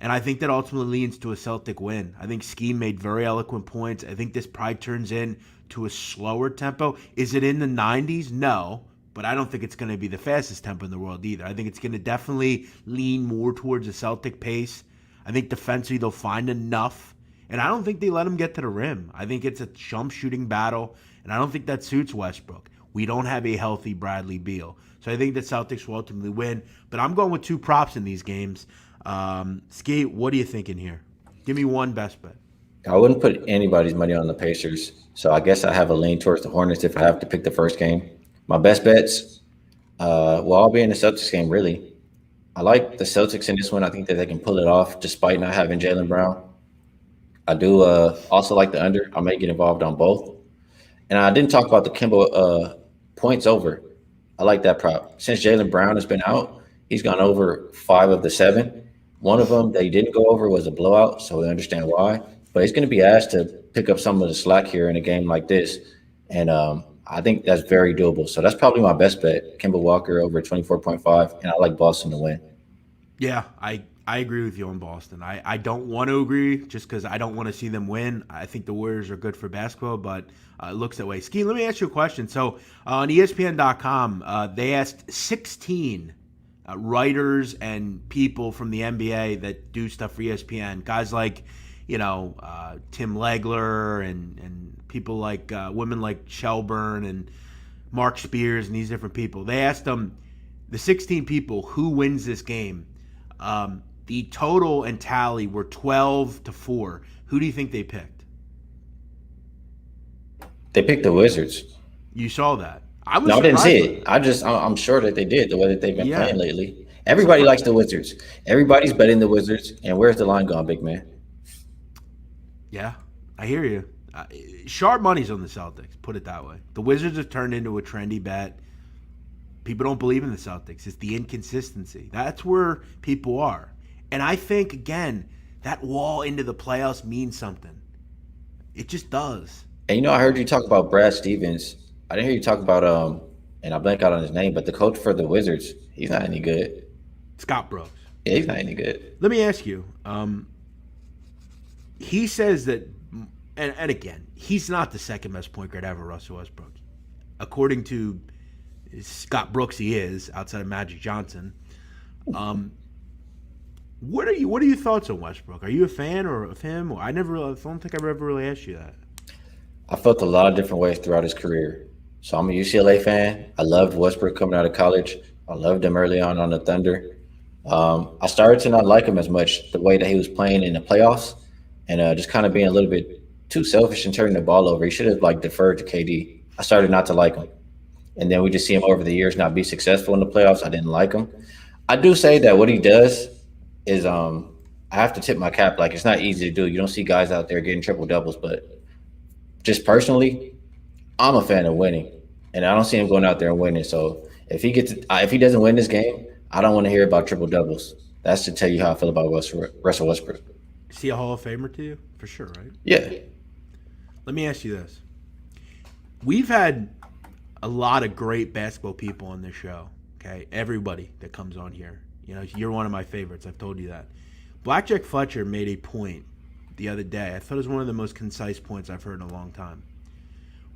Speaker 1: And I think that ultimately leads to a Celtic win. I think Skee made very eloquent points. I think this probably turns into a slower tempo. Is it in the 90s? No. But I don't think it's going to be the fastest tempo in the world either. I think it's going to definitely lean more towards a Celtic pace. I think defensively they'll find enough. And I don't think they let him get to the rim. I think it's a jump shooting battle. And I don't think that suits Westbrook. We don't have a healthy Bradley Beal. So I think the Celtics will ultimately win. But I'm going with two props in these games. Skee, what are you thinking here? Give me one best bet.
Speaker 2: I wouldn't put anybody's money on the Pacers, so I guess I have a lean towards the Hornets if I have to pick the first game. My best bets, I'll be in the Celtics game, really. I like the Celtics in this one. I think that they can pull it off despite not having Jaylen Brown. I do also like the under. I may get involved on both. And I didn't talk about the Kimbo points over. I like that prop. Since Jaylen Brown has been out, he's gone over 5 of the 7. One of them that he didn't go over was a blowout, so we understand why. But he's going to be asked to pick up some of the slack here in a game like this. And I think that's very doable. So that's probably my best bet, Kemba Walker over 24.5, and I like Boston to win.
Speaker 1: Yeah, I agree with you on Boston. I don't want to agree just because I don't want to see them win. I think the Warriors are good for basketball, but it looks that way. Skee, let me ask you a question. So on ESPN.com, they asked 16 writers and people from the NBA that do stuff for ESPN, guys like, Tim Legler and people like women like Shelburne and Mark Spears and these different people. They asked them, the 16 people, who wins this game? The total and tally were 12-4. Who do you think they picked?
Speaker 2: They picked the Wizards.
Speaker 1: You saw that?
Speaker 2: I didn't see it. I'm sure that they did, the way that they've been playing lately. Everybody likes the Wizards. Everybody's betting the Wizards. And where's the line gone, big man?
Speaker 1: Yeah, I hear you. Sharp money's on the Celtics, put it that way. The Wizards have turned into a trendy bet. People don't believe in the Celtics. It's the inconsistency. That's where people are. And I think, again, that wall into the playoffs means something. It just does.
Speaker 2: And I heard you talk about Brad Stevens. I didn't hear you talk about and I blank out on his name, but the coach for the Wizards, he's not any good.
Speaker 1: Scott Brooks.
Speaker 2: Yeah, he's not any good.
Speaker 1: Let me ask you. He says that, and again, he's not the second best point guard ever, Russell Westbrook. According to Scott Brooks, he is, outside of Magic Johnson. What are your thoughts on Westbrook? Are you a fan of him? I don't think I've ever really asked you that.
Speaker 2: I felt a lot of different ways throughout his career. So I'm a UCLA fan. I loved Westbrook coming out of college. I loved him early on the Thunder. I started to not like him as much the way that he was playing in the playoffs, and just kind of being a little bit too selfish and turning the ball over. He should have deferred to KD. I started not to like him. And then we just see him over the years not be successful in the playoffs. I didn't like him. I do say that what he does is I have to tip my cap. It's not easy to do. You don't see guys out there getting triple doubles, but just personally, I'm a fan of winning, and I don't see him going out there and winning. So if he doesn't win this game, I don't want to hear about triple doubles. That's to tell you how I feel about Russell Westbrook.
Speaker 1: Is he a Hall of Famer to you? For sure, right?
Speaker 2: Yeah.
Speaker 1: Let me ask you this. We've had a lot of great basketball people on this show, okay? Everybody that comes on here. You're one of my favorites. I've told you that. Blackjack Fletcher made a point the other day. I thought it was one of the most concise points I've heard in a long time.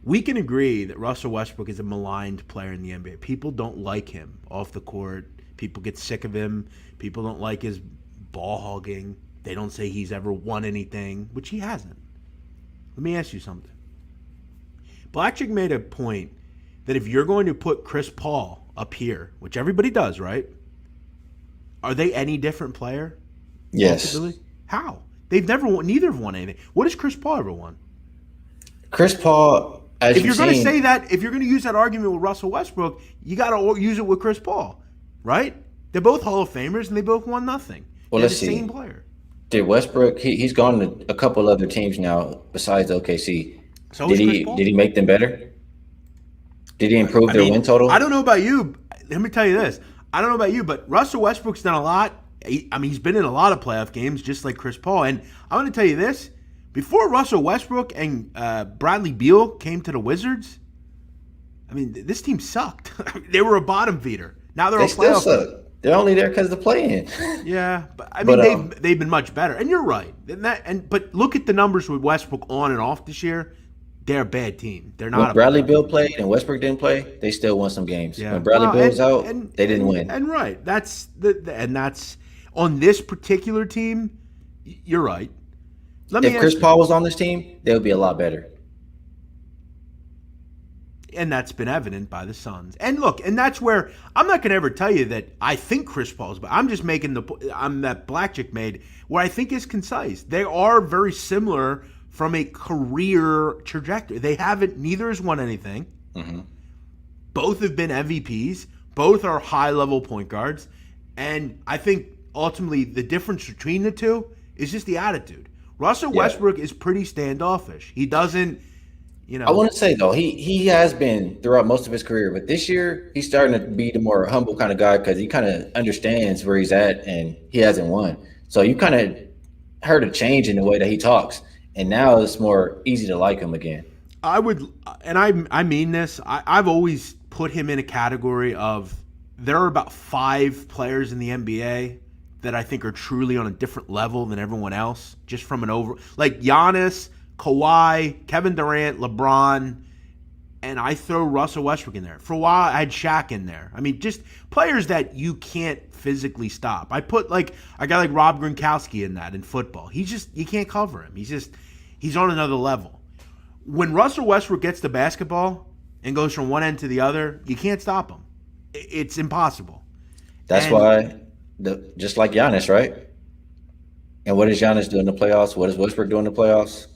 Speaker 1: We can agree that Russell Westbrook is a maligned player in the NBA. People don't like him off the court. People get sick of him. People don't like his ball hogging. They don't say he's ever won anything, which he hasn't. Let me ask you something. Blackjack made a point that if you're going to put Chris Paul up here, which everybody does, right? Are they any different player?
Speaker 2: Yes.
Speaker 1: Ultimately? How? They've never won. Neither have won anything. What has Chris Paul ever won?
Speaker 2: Chris Paul,
Speaker 1: if you're going to say that, if you're going to use that argument with Russell Westbrook, you got to use it with Chris Paul, right? They're both Hall of Famers, and they both won nothing.
Speaker 2: Well,
Speaker 1: They're
Speaker 2: let's
Speaker 1: the
Speaker 2: see.
Speaker 1: same player.
Speaker 2: Did Westbrook? He's gone to a couple other teams now besides OKC.
Speaker 1: So
Speaker 2: did he make them better? Did he improve their win total?
Speaker 1: I don't know about you. Let me tell you this. I don't know about you, but Russell Westbrook's done a lot. He's been in a lot of playoff games, just like Chris Paul. And I want to tell you this. Before Russell Westbrook and Bradley Beal came to the Wizards, this team sucked. They were a bottom feeder. Now they're a playoff.
Speaker 2: Still suck. They're only there because of the play-in.
Speaker 1: Yeah, but they've been much better. And you're right. But look at the numbers with Westbrook on and off this year. They're a bad team. They're not.
Speaker 2: When Bradley Beal played and Westbrook didn't play, they still won some games.
Speaker 1: Yeah.
Speaker 2: When Bradley Beal's out, they didn't win.
Speaker 1: And right, that's on this particular team. You're right.
Speaker 2: If Chris Paul was on this team, they would be a lot better.
Speaker 1: And that's been evident by the Suns. And look, and that's where I'm not going to ever tell you that I think Chris Paul's, but I'm just making that Blackjack made where I think is concise. They are very similar from a career trajectory. Neither has won anything.
Speaker 2: Mm-hmm.
Speaker 1: Both have been MVPs. Both are high-level point guards. And I think ultimately the difference between the two is just the attitude. Russell Westbrook is pretty standoffish. He doesn't,
Speaker 2: I want to say, though, he has been throughout most of his career. But this year, he's starting to be the more humble kind of guy because he kind of understands where he's at and he hasn't won. So you kind of heard a change in the way that he talks. And now it's more easy to like him again.
Speaker 1: I would, and I mean this, I've always put him in a category of there are about 5 players in the NBA that I think are truly on a different level than everyone else, just from like Giannis, Kawhi, Kevin Durant, LeBron, and I throw Russell Westbrook in there. For a while, I had Shaq in there. Just players that you can't physically stop. I put a guy like Rob Gronkowski in that in football. You can't cover him. He's on another level. When Russell Westbrook gets the basketball and goes from one end to the other, you can't stop him. It's impossible.
Speaker 2: That's why, just like Giannis, right? And what does Giannis do in the playoffs? What does Westbrook do in the playoffs?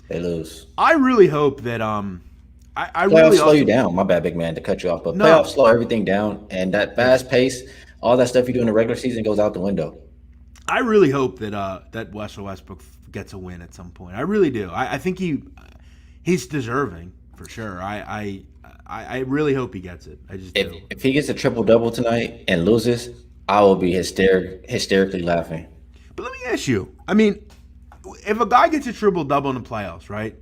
Speaker 2: They lose.
Speaker 1: I really hope that
Speaker 2: playoffs slow you down. My bad, big man, to cut you off, but playoffs slow everything down, and that fast pace, all that stuff you do in the regular season goes out the window.
Speaker 1: I really hope that Russell Westbrook gets a win at some point. I really do. I think he's deserving for sure. I really hope he gets it. I just do.
Speaker 2: If he gets a triple double tonight and loses, I will be hysterically laughing.
Speaker 1: But let me ask you. I mean, if a guy gets a triple double in the playoffs, right?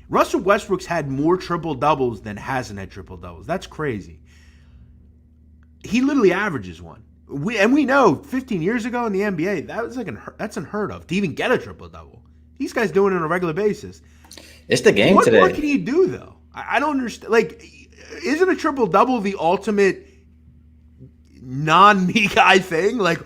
Speaker 1: Russell Westbrook's had more triple doubles than hasn't had triple doubles. That's crazy. He literally averages one. We know 15 years ago in the NBA that was that's unheard of to even get a triple double. These guys do it on a regular basis.
Speaker 2: It's the game today.
Speaker 1: What can he do though? I don't understand. Like, isn't a triple double the ultimate non-me guy thing? Like,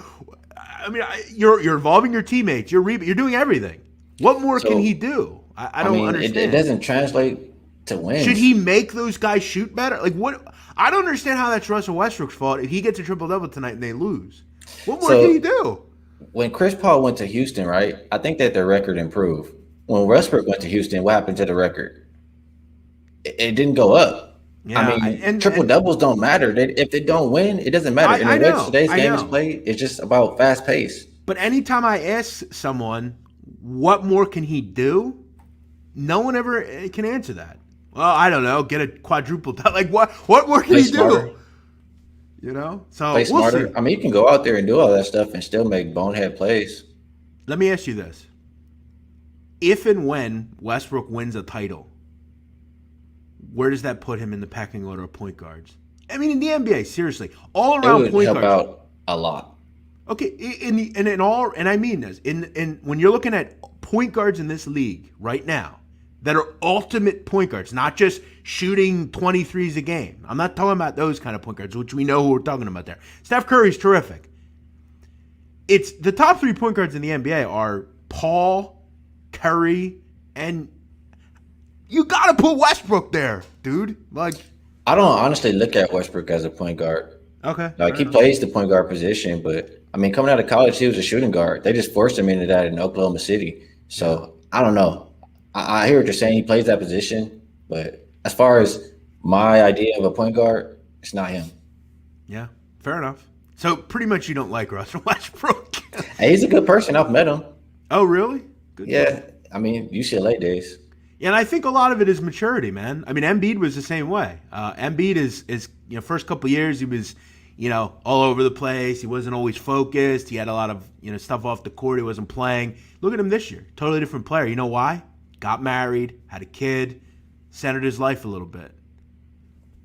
Speaker 1: I mean, you're involving your teammates. You're doing everything. What more can he do? I don't understand.
Speaker 2: It doesn't translate to wins.
Speaker 1: Should he make those guys shoot better? Like, what? I don't understand how that's Russell Westbrook's fault if he gets a triple-double tonight and they lose. What more can he do?
Speaker 2: When Chris Paul went to Houston, right, I think that their record improved. When Westbrook went to Houston, what happened to the record? It didn't go up.
Speaker 1: Yeah,
Speaker 2: I mean, triple-doubles don't matter. If they don't win, it doesn't matter. Today's game is played. It's just about fast pace.
Speaker 1: But anytime I ask someone, what more can he do? No one ever can answer that. Well, I don't know. Get a quadruple. Like, what more can he do? You know? So
Speaker 2: play smarter. I mean, you can go out there and do all that stuff and still make bonehead plays.
Speaker 1: Let me ask you this. If and when Westbrook wins a title, where does that put him in the pecking order of point guards? I mean, in the NBA, seriously. All around point guards.
Speaker 2: Help out a lot.
Speaker 1: Okay, and I mean this. In when you're looking at point guards in this league right now, that are ultimate point guards, not just shooting 23s a game. I'm not talking about those kind of point guards, which we know who we're talking about there. Steph Curry's terrific. It's the top 3 point guards in the NBA are Paul, Curry, and you got to put Westbrook there, dude. Like,
Speaker 2: I don't honestly look at Westbrook as a point guard.
Speaker 1: Okay.
Speaker 2: Like, he plays the point guard position, but I mean, coming out of college, he was a shooting guard. They just forced him into that in Oklahoma City. So I don't know. I hear what you're saying. He plays that position, but as far as my idea of a point guard, it's not him.
Speaker 1: Yeah, fair enough. So pretty much you don't like Russell Westbrook.
Speaker 2: Hey, he's a good person. I've met him.
Speaker 1: Oh, really? Good.
Speaker 2: Yeah. I mean, UCLA days.
Speaker 1: Yeah, and I think a lot of it is maturity, man. I mean, Embiid was the same way. Embiid is first couple of years he was, all over the place. He wasn't always focused. He had a lot of, stuff off the court. He wasn't playing. Look at him this year. Totally different player. You know why? Got married, had a kid, centered his life a little bit.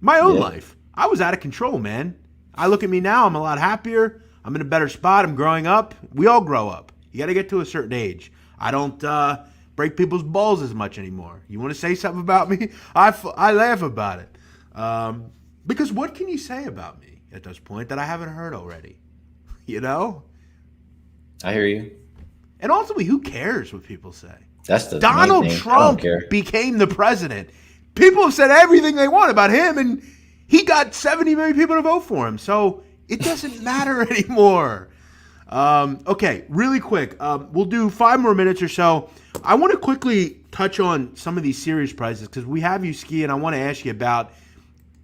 Speaker 1: My own life. I was out of control, man. I look at me now. I'm a lot happier. I'm in a better spot. I'm growing up. We all grow up. You got to get to a certain age. I don't break people's balls as much anymore. You want to say something about me? I laugh about it. Because what can you say about me at this point that I haven't heard already?
Speaker 2: I hear you.
Speaker 1: And ultimately, who cares what people say?
Speaker 2: That's the
Speaker 1: Donald Trump became the president. People have said everything they want about him, and he got 70 million people to vote for him. So it doesn't matter anymore. Okay, really quick. We'll do 5 more minutes or so. I want to quickly touch on some of these series prizes because we have you, Skee, and I want to ask you about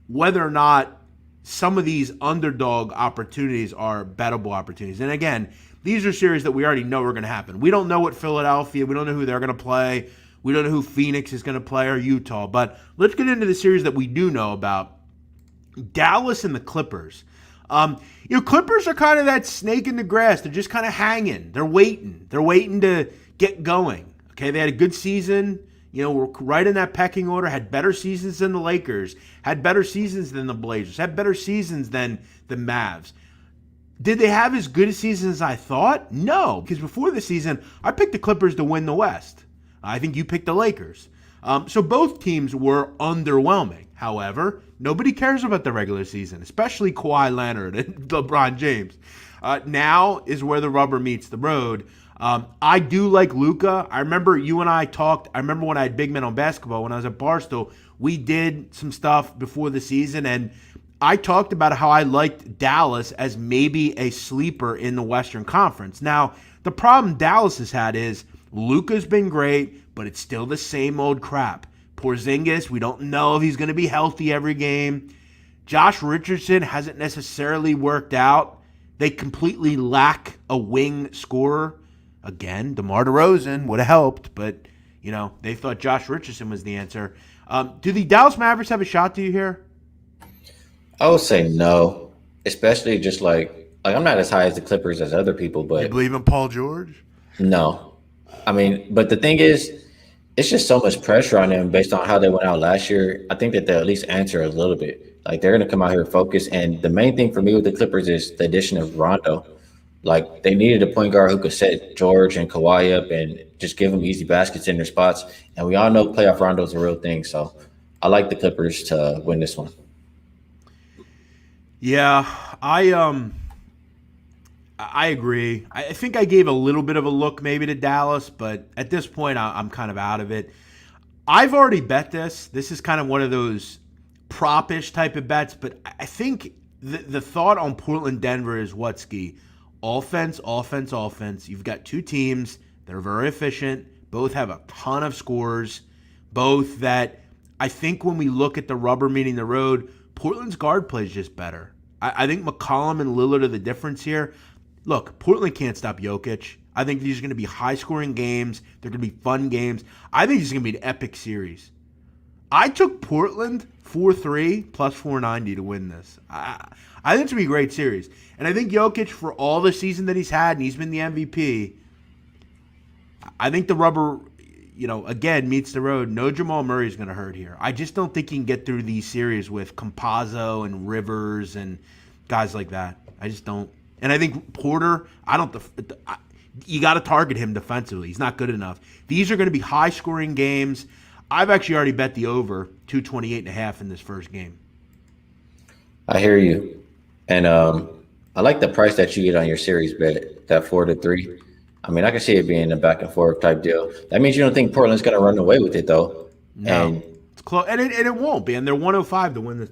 Speaker 1: whether or not some of these underdog opportunities are bettable opportunities. And again, these are series that we already know are going to happen. We don't know what Philadelphia, we don't know who they're going to play. We don't know who Phoenix is going to play or Utah. But let's get into the series that we do know about. Dallas and the Clippers. Clippers are kind of that snake in the grass. They're just kind of hanging. They're waiting. They're waiting to get going. Okay, they had a good season. We're right in that pecking order. Had better seasons than the Lakers. Had better seasons than the Blazers. Had better seasons than the Mavs. Did they have as good a season as I thought? No, because before the season, I picked the Clippers to win the West. I think you picked the Lakers. So both teams were underwhelming. However, nobody cares about the regular season, especially Kawhi Leonard and LeBron James. Now is where the rubber meets the road. I do like Luka. I remember you and I talked. I remember when I had Big Men on Basketball, when I was at Barstool, we did some stuff before the season, and I talked about how I liked Dallas as maybe a sleeper in the Western Conference. Now, the problem Dallas has had is Luka's been great, but it's still the same old crap. Porzingis, we don't know if he's going to be healthy every game. Josh Richardson hasn't necessarily worked out. They completely lack a wing scorer. Again, DeMar DeRozan would have helped, but, they thought Josh Richardson was the answer. Do the Dallas Mavericks have a shot, do you hear?
Speaker 2: I would say no, especially just like I'm not as high as the Clippers as other people,
Speaker 1: You
Speaker 2: but
Speaker 1: believe in Paul George?
Speaker 2: no. I mean, but the thing is, it's just so much pressure on them based on how they went out last year. I think that they'll at least answer a little bit. Like they're going to come out here focused. And the main thing for me with the Clippers is the addition of Rondo. Like they needed a point guard who could set George and Kawhi up and just give them easy baskets in their spots. And we all know playoff Rondo is a real thing. So I like the Clippers to win this one.
Speaker 1: Yeah, I agree. I think I gave a little bit of a look maybe to Dallas, but at this point, I'm kind of out of it. I've already bet this. This is kind of one of those prop-ish type of bets, but I think the thought on Portland-Denver is what, Skee? Offense, offense, offense. You've got two teams that are very efficient. Both have a ton of scores. Both that I think when we look at the rubber meeting the road, Portland's guard play is just better. I think McCollum and Lillard are the difference here. Look, Portland can't stop Jokic. I think these are going to be high-scoring games. They're going to be fun games. I think this is going to be an epic series. I took Portland 4-3 plus 490 to win this. I think it's going to be a great series. And I think Jokic, for all the season that he's had, and he's been the MVP, I think the rubber, again, meets the road. No Jamal Murray is going to hurt here. I just don't think he can get through these series with Campazzo and Rivers and guys like that. I just don't. And I think Porter, you got to target him defensively. He's not good enough. These are going to be high-scoring games. I've actually already bet the over 228.5 in this first game.
Speaker 2: I hear you. And I like the price that you get on your series bet, that 4-3. I mean, I can see it being a back and forth type deal. That means you don't think Portland's going to run away with it, though.
Speaker 1: No,
Speaker 2: and
Speaker 1: it's close, and it won't be. And they're 105 to win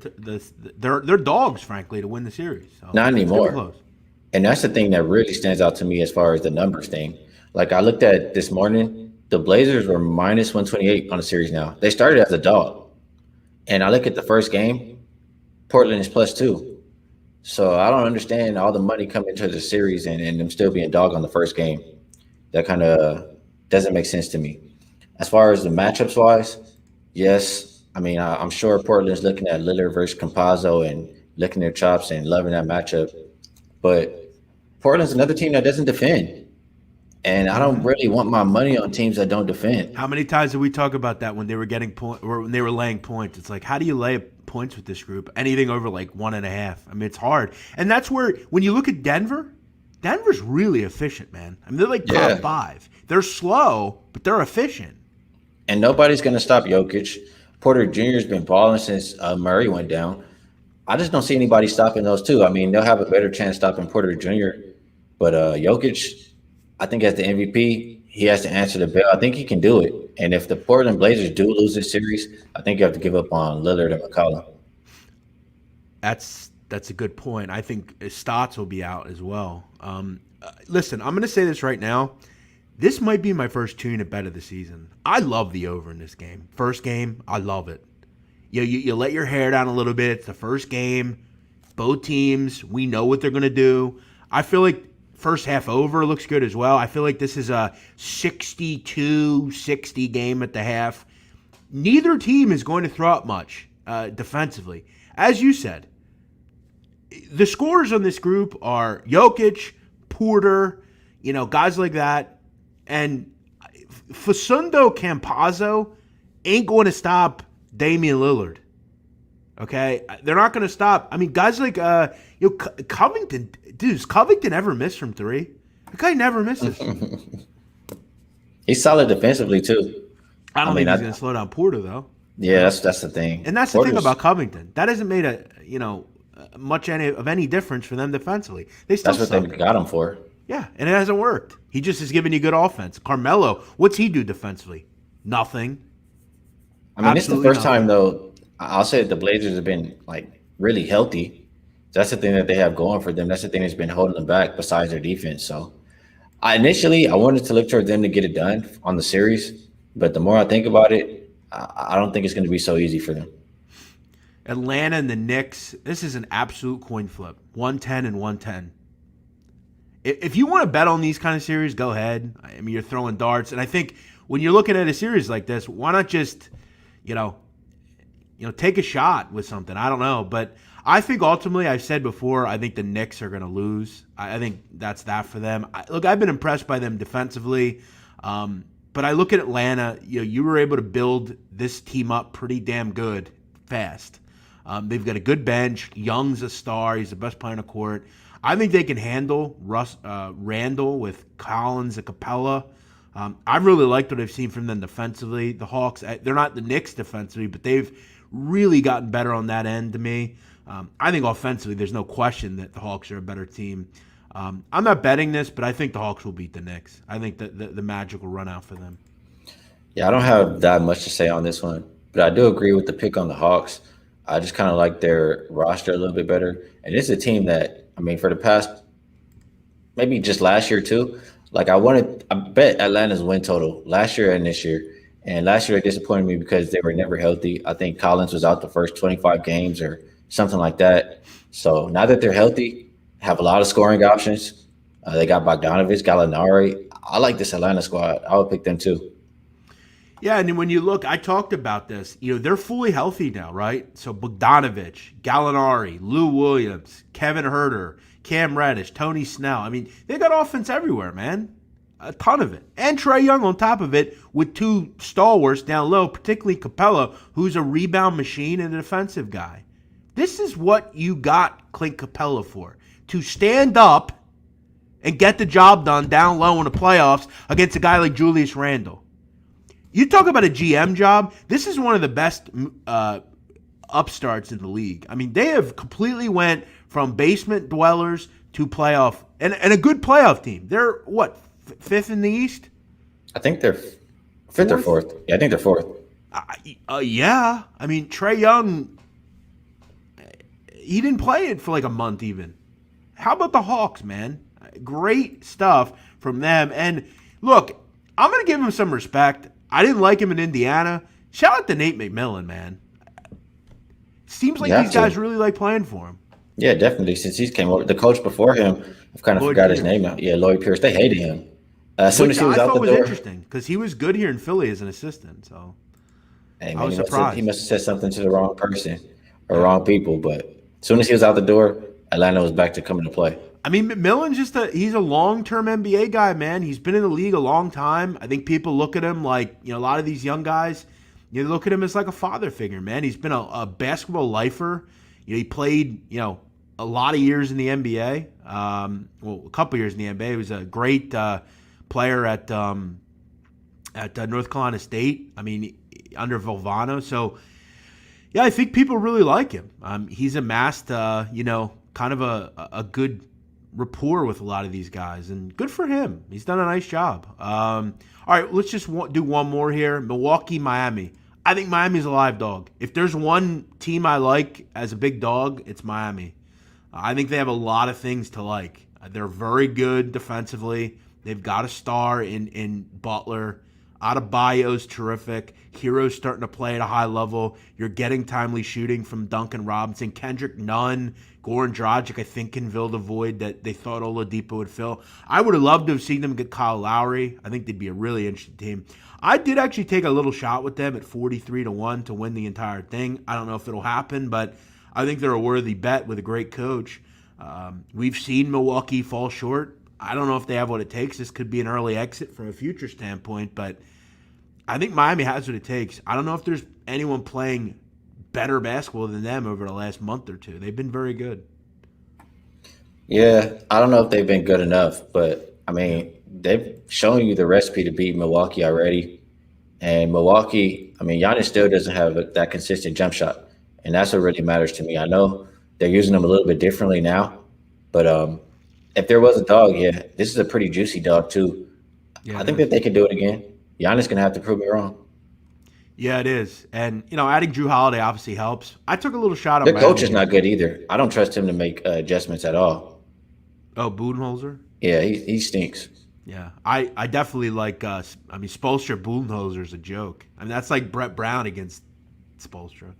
Speaker 1: they're dogs, frankly, to win the series. So
Speaker 2: not anymore.
Speaker 1: Close.
Speaker 2: And that's the thing that really stands out to me as far as the numbers thing. Like I looked at this morning, the Blazers were minus 128 on the series now. They started as a dog. And I look at the first game, Portland is +2. So I don't understand all the money coming into the series and them still being dog on the first game. That kind of doesn't make sense to me. As far as the matchups wise, yes. I mean, I'm sure Portland's looking at Lillard versus Campazzo and licking their chops and loving that matchup. But Portland's another team that doesn't defend. And I don't really want my money on teams that don't defend.
Speaker 1: How many times did we talk about that when they were getting or when they were laying points? It's like, how do you lay points with this group? Anything over like 1.5. I mean, it's hard. And that's where, when you look at Denver's really efficient, man. I mean, they're like top 5. They're slow, but they're efficient.
Speaker 2: And nobody's going to stop Jokic. Porter Jr. has been balling since Murray went down. I just don't see anybody stopping those two. I mean, they'll have a better chance stopping Porter Jr. But Jokic, I think as the MVP, he has to answer the bell. I think he can do it. And if the Portland Blazers do lose this series, I think you have to give up on Lillard and McCollum.
Speaker 1: That's a good point. I think Stotts will be out as well. Listen, I'm going to say this right now. This might be my first tune-up bet of the season. I love the over in this game. First game, I love it. You let your hair down a little bit. It's the first game. Both teams, we know what they're going to do. I feel like first half over looks good as well. I feel like this is a 62-60 game at the half. Neither team is going to throw up much defensively. As you said, the scorers on this group are Jokic, Porter, guys like that. And Facundo Campazzo ain't going to stop Damian Lillard. Okay? They're not going to stop. I mean, guys like Covington. Dude, does Covington ever miss from 3? The guy never misses.
Speaker 2: He's solid defensively, too.
Speaker 1: I don't think he's going to slow down Porter, though.
Speaker 2: Yeah, that's the thing.
Speaker 1: And that's the thing about Covington. That hasn't made much of any difference for them defensively. That's
Speaker 2: what they got him for.
Speaker 1: Yeah, and it hasn't worked. He just has given you good offense. Carmelo, what's he do defensively? Nothing.
Speaker 2: I mean, it's the first time, though, I'll say that the Blazers have been, really healthy. That's the thing that they have going for them. That's the thing that's been holding them back besides their defense. So, I wanted to look toward them to get it done on the series. But the more I think about it, I don't think it's going to be so easy for them.
Speaker 1: Atlanta and the Knicks, this is an absolute coin flip. 110 and 110. If you want to bet on these kind of series, go ahead. I mean, you're throwing darts, and I think when you're looking at a series like this, why not just, you know, take a shot with something? I don't know, but I think ultimately, I've said before, I think the Knicks are going to lose. I think that's that for them. Look, I've been impressed by them defensively, but I look at Atlanta. You were able to build this team up pretty damn good fast. They've got a good bench. Young's a star. He's the best player on the court. I think they can handle Randall with Collins and Capella. I really liked what I've seen from them defensively. The Hawks, they're not the Knicks defensively, but they've really gotten better on that end to me. I think offensively, there's no question that the Hawks are a better team. I'm not betting this, but I think the Hawks will beat the Knicks. I think that the Magic will run out for them.
Speaker 2: Yeah, I don't have that much to say on this one, but I do agree with the pick on the Hawks. I just kind of like their roster a little bit better. And it's a team that, I mean, for the past, maybe just last year too, like I bet Atlanta's win total last year and this year. And last year they disappointed me because they were never healthy. I think Collins was out the first 25 games or something like that. So now that they're healthy, have a lot of scoring options. They got Bogdanovich, Gallinari. I like this Atlanta squad. I would pick them too.
Speaker 1: Yeah, and when you look, I talked about this. They're fully healthy now, right? So Bogdanovich, Gallinari, Lou Williams, Kevin Huerter, Cam Reddish, Tony Snell. I mean, they got offense everywhere, man. A ton of it. And Trae Young on top of it with two stalwarts down low, particularly Capella, who's a rebound machine and a defensive guy. This is what you got Clint Capella for, to stand up and get the job done down low in the playoffs against a guy like Julius Randle. You talk about a GM job, this is one of the best upstarts in the league. I mean, they have completely went from basement dwellers to playoff, and a good playoff team. They're, what, fifth in the East?
Speaker 2: I think they're fifth or fourth. Yeah, I think they're fourth.
Speaker 1: Yeah. I mean, Trae Young, he didn't play it for like a month even. How about the Hawks, man? Great stuff from them. And look, I'm going to give him some respect. I didn't like him in Indiana. Shout out to Nate McMillan, man. Seems like these guys really like playing for him.
Speaker 2: Yeah, definitely. Since he's came over, the coach before him, I've kind of forgot his name now. Yeah, Lloyd Pierce. They hated him. As soon as he was out the door. I thought was
Speaker 1: interesting because he was good here in Philly as an assistant. So
Speaker 2: hey, man, I was surprised. He must have said something to the wrong person or wrong people. But as soon as he was out the door, Atlanta was back to coming to play.
Speaker 1: I mean, McMillan's he's a long-term NBA guy, man. He's been in the league a long time. I think people look at him like, a lot of these young guys, you look at him as like a father figure, man. He's been a basketball lifer. He played, a lot of years in the NBA. A couple years in the NBA. He was a great player at North Carolina State. I mean, under Valvano. So, yeah, I think people really like him. He's amassed, kind of a good rapport with a lot of these guys, and good for him. He's done a nice job. All right, let's just do one more here. Milwaukee, Miami. I think Miami's a live dog. If there's one team I like as a big dog, it's Miami. I think they have a lot of things to like. They're very good defensively. They've got a star in Butler. Adebayo's terrific. Hero's starting to play at a high level. You're getting timely shooting from Duncan Robinson. Kendrick Nunn, Goran Dragic, I think, can fill the void that they thought Oladipo would fill. I would have loved to have seen them get Kyle Lowry. I think they'd be a really interesting team. I did actually take a little shot with them at 43-1 to win the entire thing. I don't know if it'll happen, but I think they're a worthy bet with a great coach. We've seen Milwaukee fall short. I don't know if they have what it takes. This could be an early exit from a future standpoint, but I think Miami has what it takes. I don't know if there's anyone playing better basketball than them over the last month or two. They've been very good.
Speaker 2: Yeah, I don't know if they've been good enough, but, I mean, they've shown you the recipe to beat Milwaukee already. And Milwaukee, I mean, Giannis still doesn't have that consistent jump shot, and that's what really matters to me. I know they're using them a little bit differently now, but if there was a dog, yeah, this is a pretty juicy dog too. Yeah, I think that they can do it again. Giannis gonna have to prove me wrong.
Speaker 1: Yeah, it is, and adding Drew Holiday obviously helps. I took a little shot on
Speaker 2: their coach is not good either. I don't trust him to make adjustments at all.
Speaker 1: Oh, Budenholzer?
Speaker 2: Yeah, he stinks.
Speaker 1: Yeah, I definitely like. Spoelstra Budenholzer is a joke. I mean, that's like Brett Brown against Spoelstra.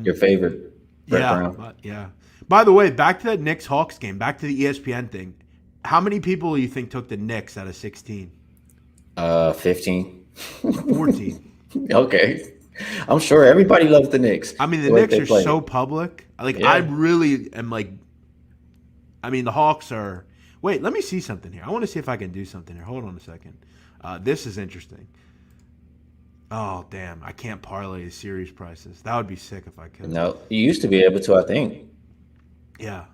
Speaker 2: Your favorite, Brett Brown.
Speaker 1: Yeah. By the way, back to that Knicks-Hawks game, back to the ESPN thing. How many people do you think took the Knicks out of 16?
Speaker 2: 15.
Speaker 1: 14.
Speaker 2: Okay. I'm sure everybody loves the Knicks.
Speaker 1: I mean, the
Speaker 2: The way
Speaker 1: Knicks
Speaker 2: they
Speaker 1: are
Speaker 2: play.
Speaker 1: so public. Like, I
Speaker 2: Yeah.
Speaker 1: really am like, I mean, the Hawks are. Wait, let me see something here. I want to see if I can do something here. Hold on a second. This is interesting. Oh, damn. I can't parlay the series prices. That would be sick if I could.
Speaker 2: No, you used to be able to, I think.
Speaker 1: Yeah.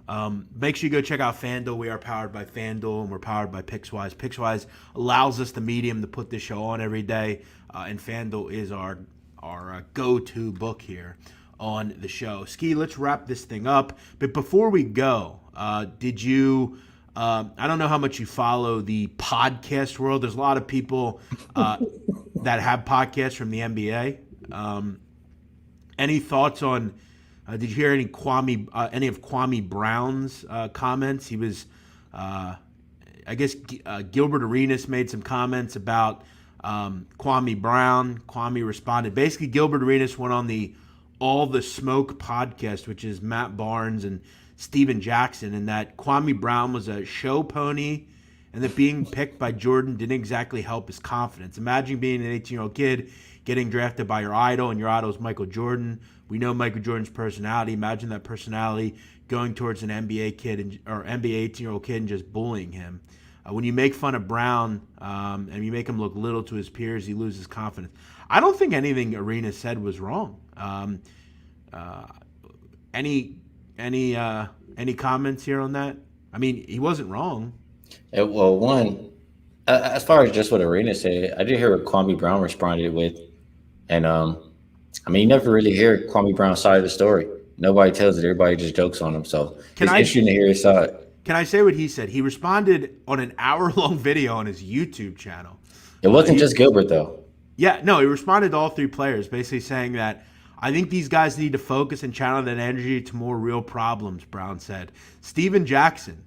Speaker 1: Make sure you go check out FanDuel. We are powered by FanDuel, and we're powered by PicksWise. PicksWise allows us the medium to put this show on every day, and FanDuel is our go-to book here on the show. Skee, let's wrap this thing up. But before we go, did you? I don't know how much you follow the podcast world. There's a lot of people that have podcasts from the NBA. Any thoughts on? Did you hear any of Kwame Brown's comments? He was, I guess, Gilbert Arenas made some comments about Kwame Brown. Kwame responded. Basically, Gilbert Arenas went on the All the Smoke podcast, which is Matt Barnes and Steven Jackson, and that Kwame Brown was a show pony, and that being picked by Jordan didn't exactly help his confidence. Imagine being an 18-year-old kid getting drafted by your idol, and your idol is Michael Jordan. We know Michael Jordan's personality. Imagine that personality going towards an NBA kid or NBA 18-year-old kid and just bullying him. When you make fun of Brown and you make him look little to his peers, he loses confidence. I don't think anything Arenas said was wrong. Any comments here on that? I mean, he wasn't wrong.
Speaker 2: Well, one, as far as just what Arena said, I did hear what Kwame Brown responded with, and I mean, you never really hear Kwame Brown's side of the story. Nobody tells it. Everybody just jokes on him. So it's interesting to hear his side.
Speaker 1: Can I say what he said? He responded on an hour-long video on his YouTube channel.
Speaker 2: It wasn't just Gilbert, though.
Speaker 1: Yeah, no, he responded to all three players, basically saying that I think these guys need to focus and channel that energy to more real problems, Brown said. Steven Jackson,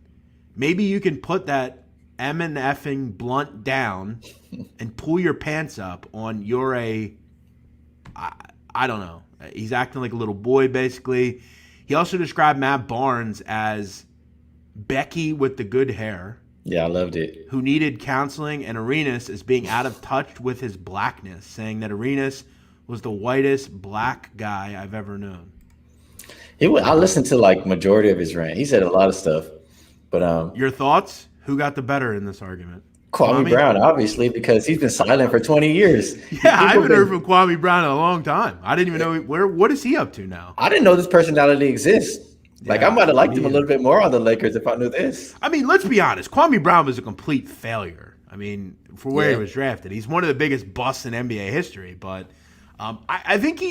Speaker 1: maybe you can put that M and effing blunt down and pull your pants up on I don't know. He's acting like a little boy, basically. He also described Matt Barnes as Becky with the good hair.
Speaker 2: Yeah, I loved it.
Speaker 1: Who needed counseling, and Arenas as being out of touch with his blackness, saying that Arenas was the whitest black guy I've ever known.
Speaker 2: I listened to like majority of his rant. He said a lot of stuff. But
Speaker 1: your thoughts? Who got the better in this argument?
Speaker 2: Kwame Brown, obviously, because he's been silent for 20 years.
Speaker 1: Yeah, I haven't heard from Kwame Brown in a long time. I didn't even know what is he up to now?
Speaker 2: I didn't know this personality exists. Like, I might have liked him a little bit more on the Lakers if I knew this.
Speaker 1: I mean, let's be honest. Kwame Brown was a complete failure. I mean, for where he was drafted. He's one of the biggest busts in NBA history. But I think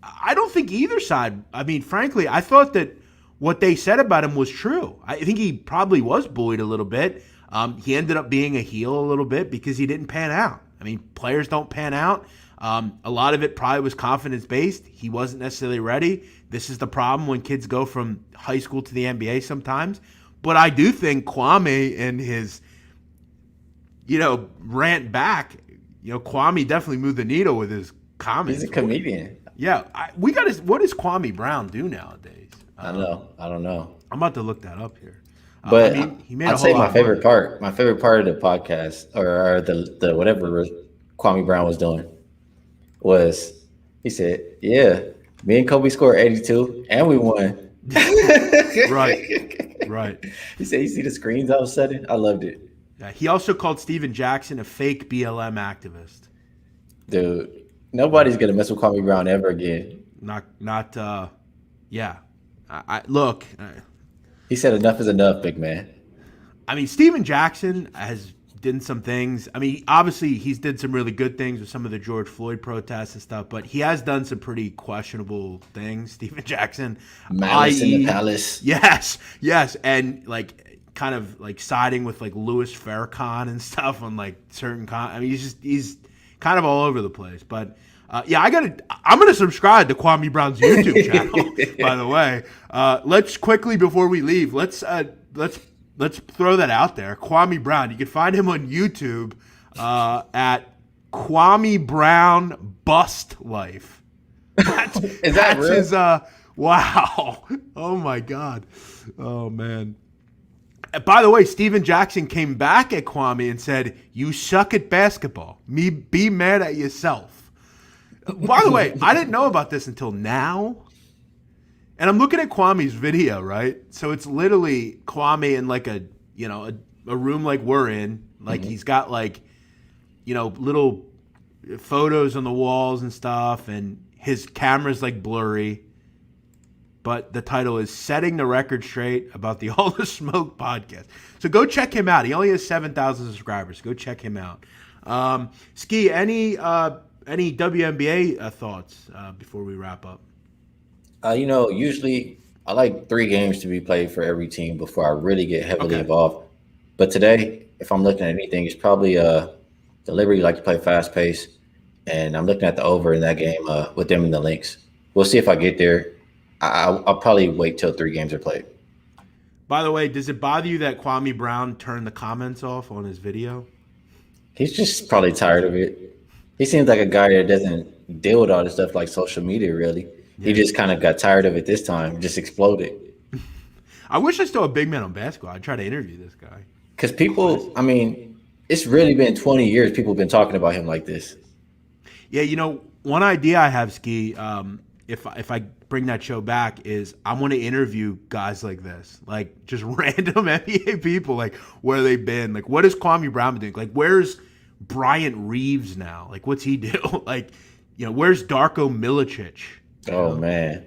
Speaker 1: I don't think either side. I mean, frankly, I thought that what they said about him was true. I think he probably was bullied a little bit. He ended up being a heel a little bit because he didn't pan out. I mean, players don't pan out. A lot of it probably was confidence-based. He wasn't necessarily ready. This is the problem when kids go from high school to the NBA sometimes. But I do think Kwame and his, rant back, Kwame definitely moved the needle with his comments.
Speaker 2: He's a comedian.
Speaker 1: Yeah. What does Kwame Brown do nowadays?
Speaker 2: I don't know.
Speaker 1: I'm about to look that up here.
Speaker 2: But
Speaker 1: he made
Speaker 2: I'd say my favorite part of the podcast or the whatever Kwame Brown was doing was he said, "Yeah, me and Kobe scored 82 and we won."
Speaker 1: Right.
Speaker 2: He said, "You see the screens all of a sudden?" I loved it.
Speaker 1: Yeah, he also called Steven Jackson a fake BLM activist.
Speaker 2: Dude, nobody's gonna mess with Kwame Brown ever again.
Speaker 1: Yeah. Look.
Speaker 2: He said enough is enough, big man.
Speaker 1: I mean, Steven Jackson has done some things. I mean, obviously he's did some really good things with some of the George Floyd protests and stuff, but he has done some pretty questionable things, Steven Jackson.
Speaker 2: Malice in the palace.
Speaker 1: Yes. And like kind of like siding with like Louis Farrakhan and stuff on like certain I mean, he's kind of all over the place. But I'm gonna subscribe to Kwame Brown's YouTube channel. By the way, let's quickly before we leave, let's throw that out there. Kwame Brown, you can find him on YouTube at Kwame Brown Bust Life. That's real? His wow. Oh my God. Oh man. By the way, Steven Jackson came back at Kwame and said, "You suck at basketball. Be mad at yourself." By the way, I didn't know about this until now. And I'm looking at Kwame's video, right? So it's literally Kwame in like a room like we're in. Like he's got like, little photos on the walls and stuff, and his camera's like blurry. But the title is Setting the Record Straight about the All the Smoke podcast. So go check him out. He only has 7,000 subscribers. Go check him out. Skee, any WNBA thoughts before we wrap up?
Speaker 2: Usually I like 3 games to be played for every team before I really get heavily involved. But today, if I'm looking at anything, it's probably the Liberty like to play fast pace. And I'm looking at the over in that game with them and the Lynx. We'll see if I get there. I'll probably wait till 3 games are played.
Speaker 1: By the way, does it bother you that Kwame Brown turned the comments off on his video?
Speaker 2: He's just probably tired of it. He seems like a guy that doesn't deal with all this stuff like social media, really. Yeah. He just kind of got tired of it this time, just exploded.
Speaker 1: I wish I still a big man on basketball. I'd try to interview this guy.
Speaker 2: Because people, it's really been 20 years people have been talking about him like this.
Speaker 1: Yeah, one idea I have, Skee, if I bring that show back, is I want to interview guys like this, like just random NBA people, like where they've been, like what is Kwame Brown doing, like where's Bryant Reeves now, like what's he do, like where's Darko Milicic?
Speaker 2: Oh man,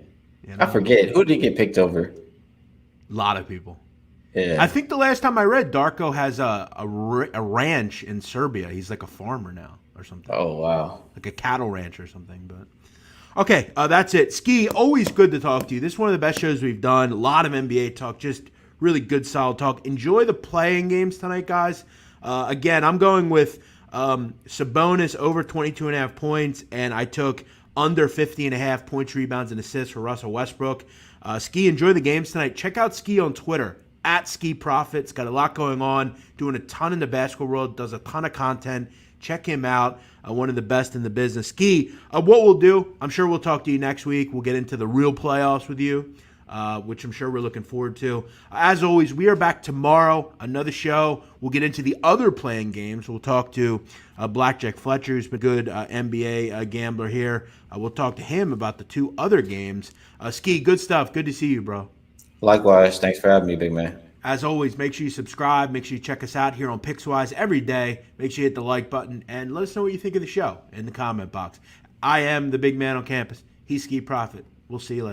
Speaker 2: I forget who did he get picked over.
Speaker 1: A lot of people.
Speaker 2: Yeah,
Speaker 1: I think the last time I read, Darko has a ranch in Serbia. He's like a farmer now or something.
Speaker 2: Oh wow,
Speaker 1: like a cattle ranch or something, but. Okay, that's it. Skee, always good to talk to you. This is one of the best shows we've done. A lot of NBA talk, just really good, solid talk. Enjoy the playing games tonight, guys. Again, I'm going with Sabonis over 22.5 points, and I took under 50.5 points, rebounds, and assists for Russell Westbrook. Skee, enjoy the games tonight. Check out Skee on Twitter, at Skee Profit. It's got a lot going on, doing a ton in the basketball world, does a ton of content. Check him out. One of the best in the business. Skee, what we'll do, I'm sure we'll talk to you next week. We'll get into the real playoffs with you, which I'm sure we're looking forward to. As always, we are back tomorrow, another show. We'll get into the other playing games. We'll talk to Blackjack Fletcher, who's been a good NBA gambler here. We'll talk to him about the 2 other games. Skee, good stuff. Good to see you, bro.
Speaker 2: Likewise. Thanks for having me, big man.
Speaker 1: As always, make sure you subscribe. Make sure you check us out here on Pickswise every day. Make sure you hit the like button and let us know what you think of the show in the comment box. I am the big man on campus. He's Skee Profit. We'll see you later.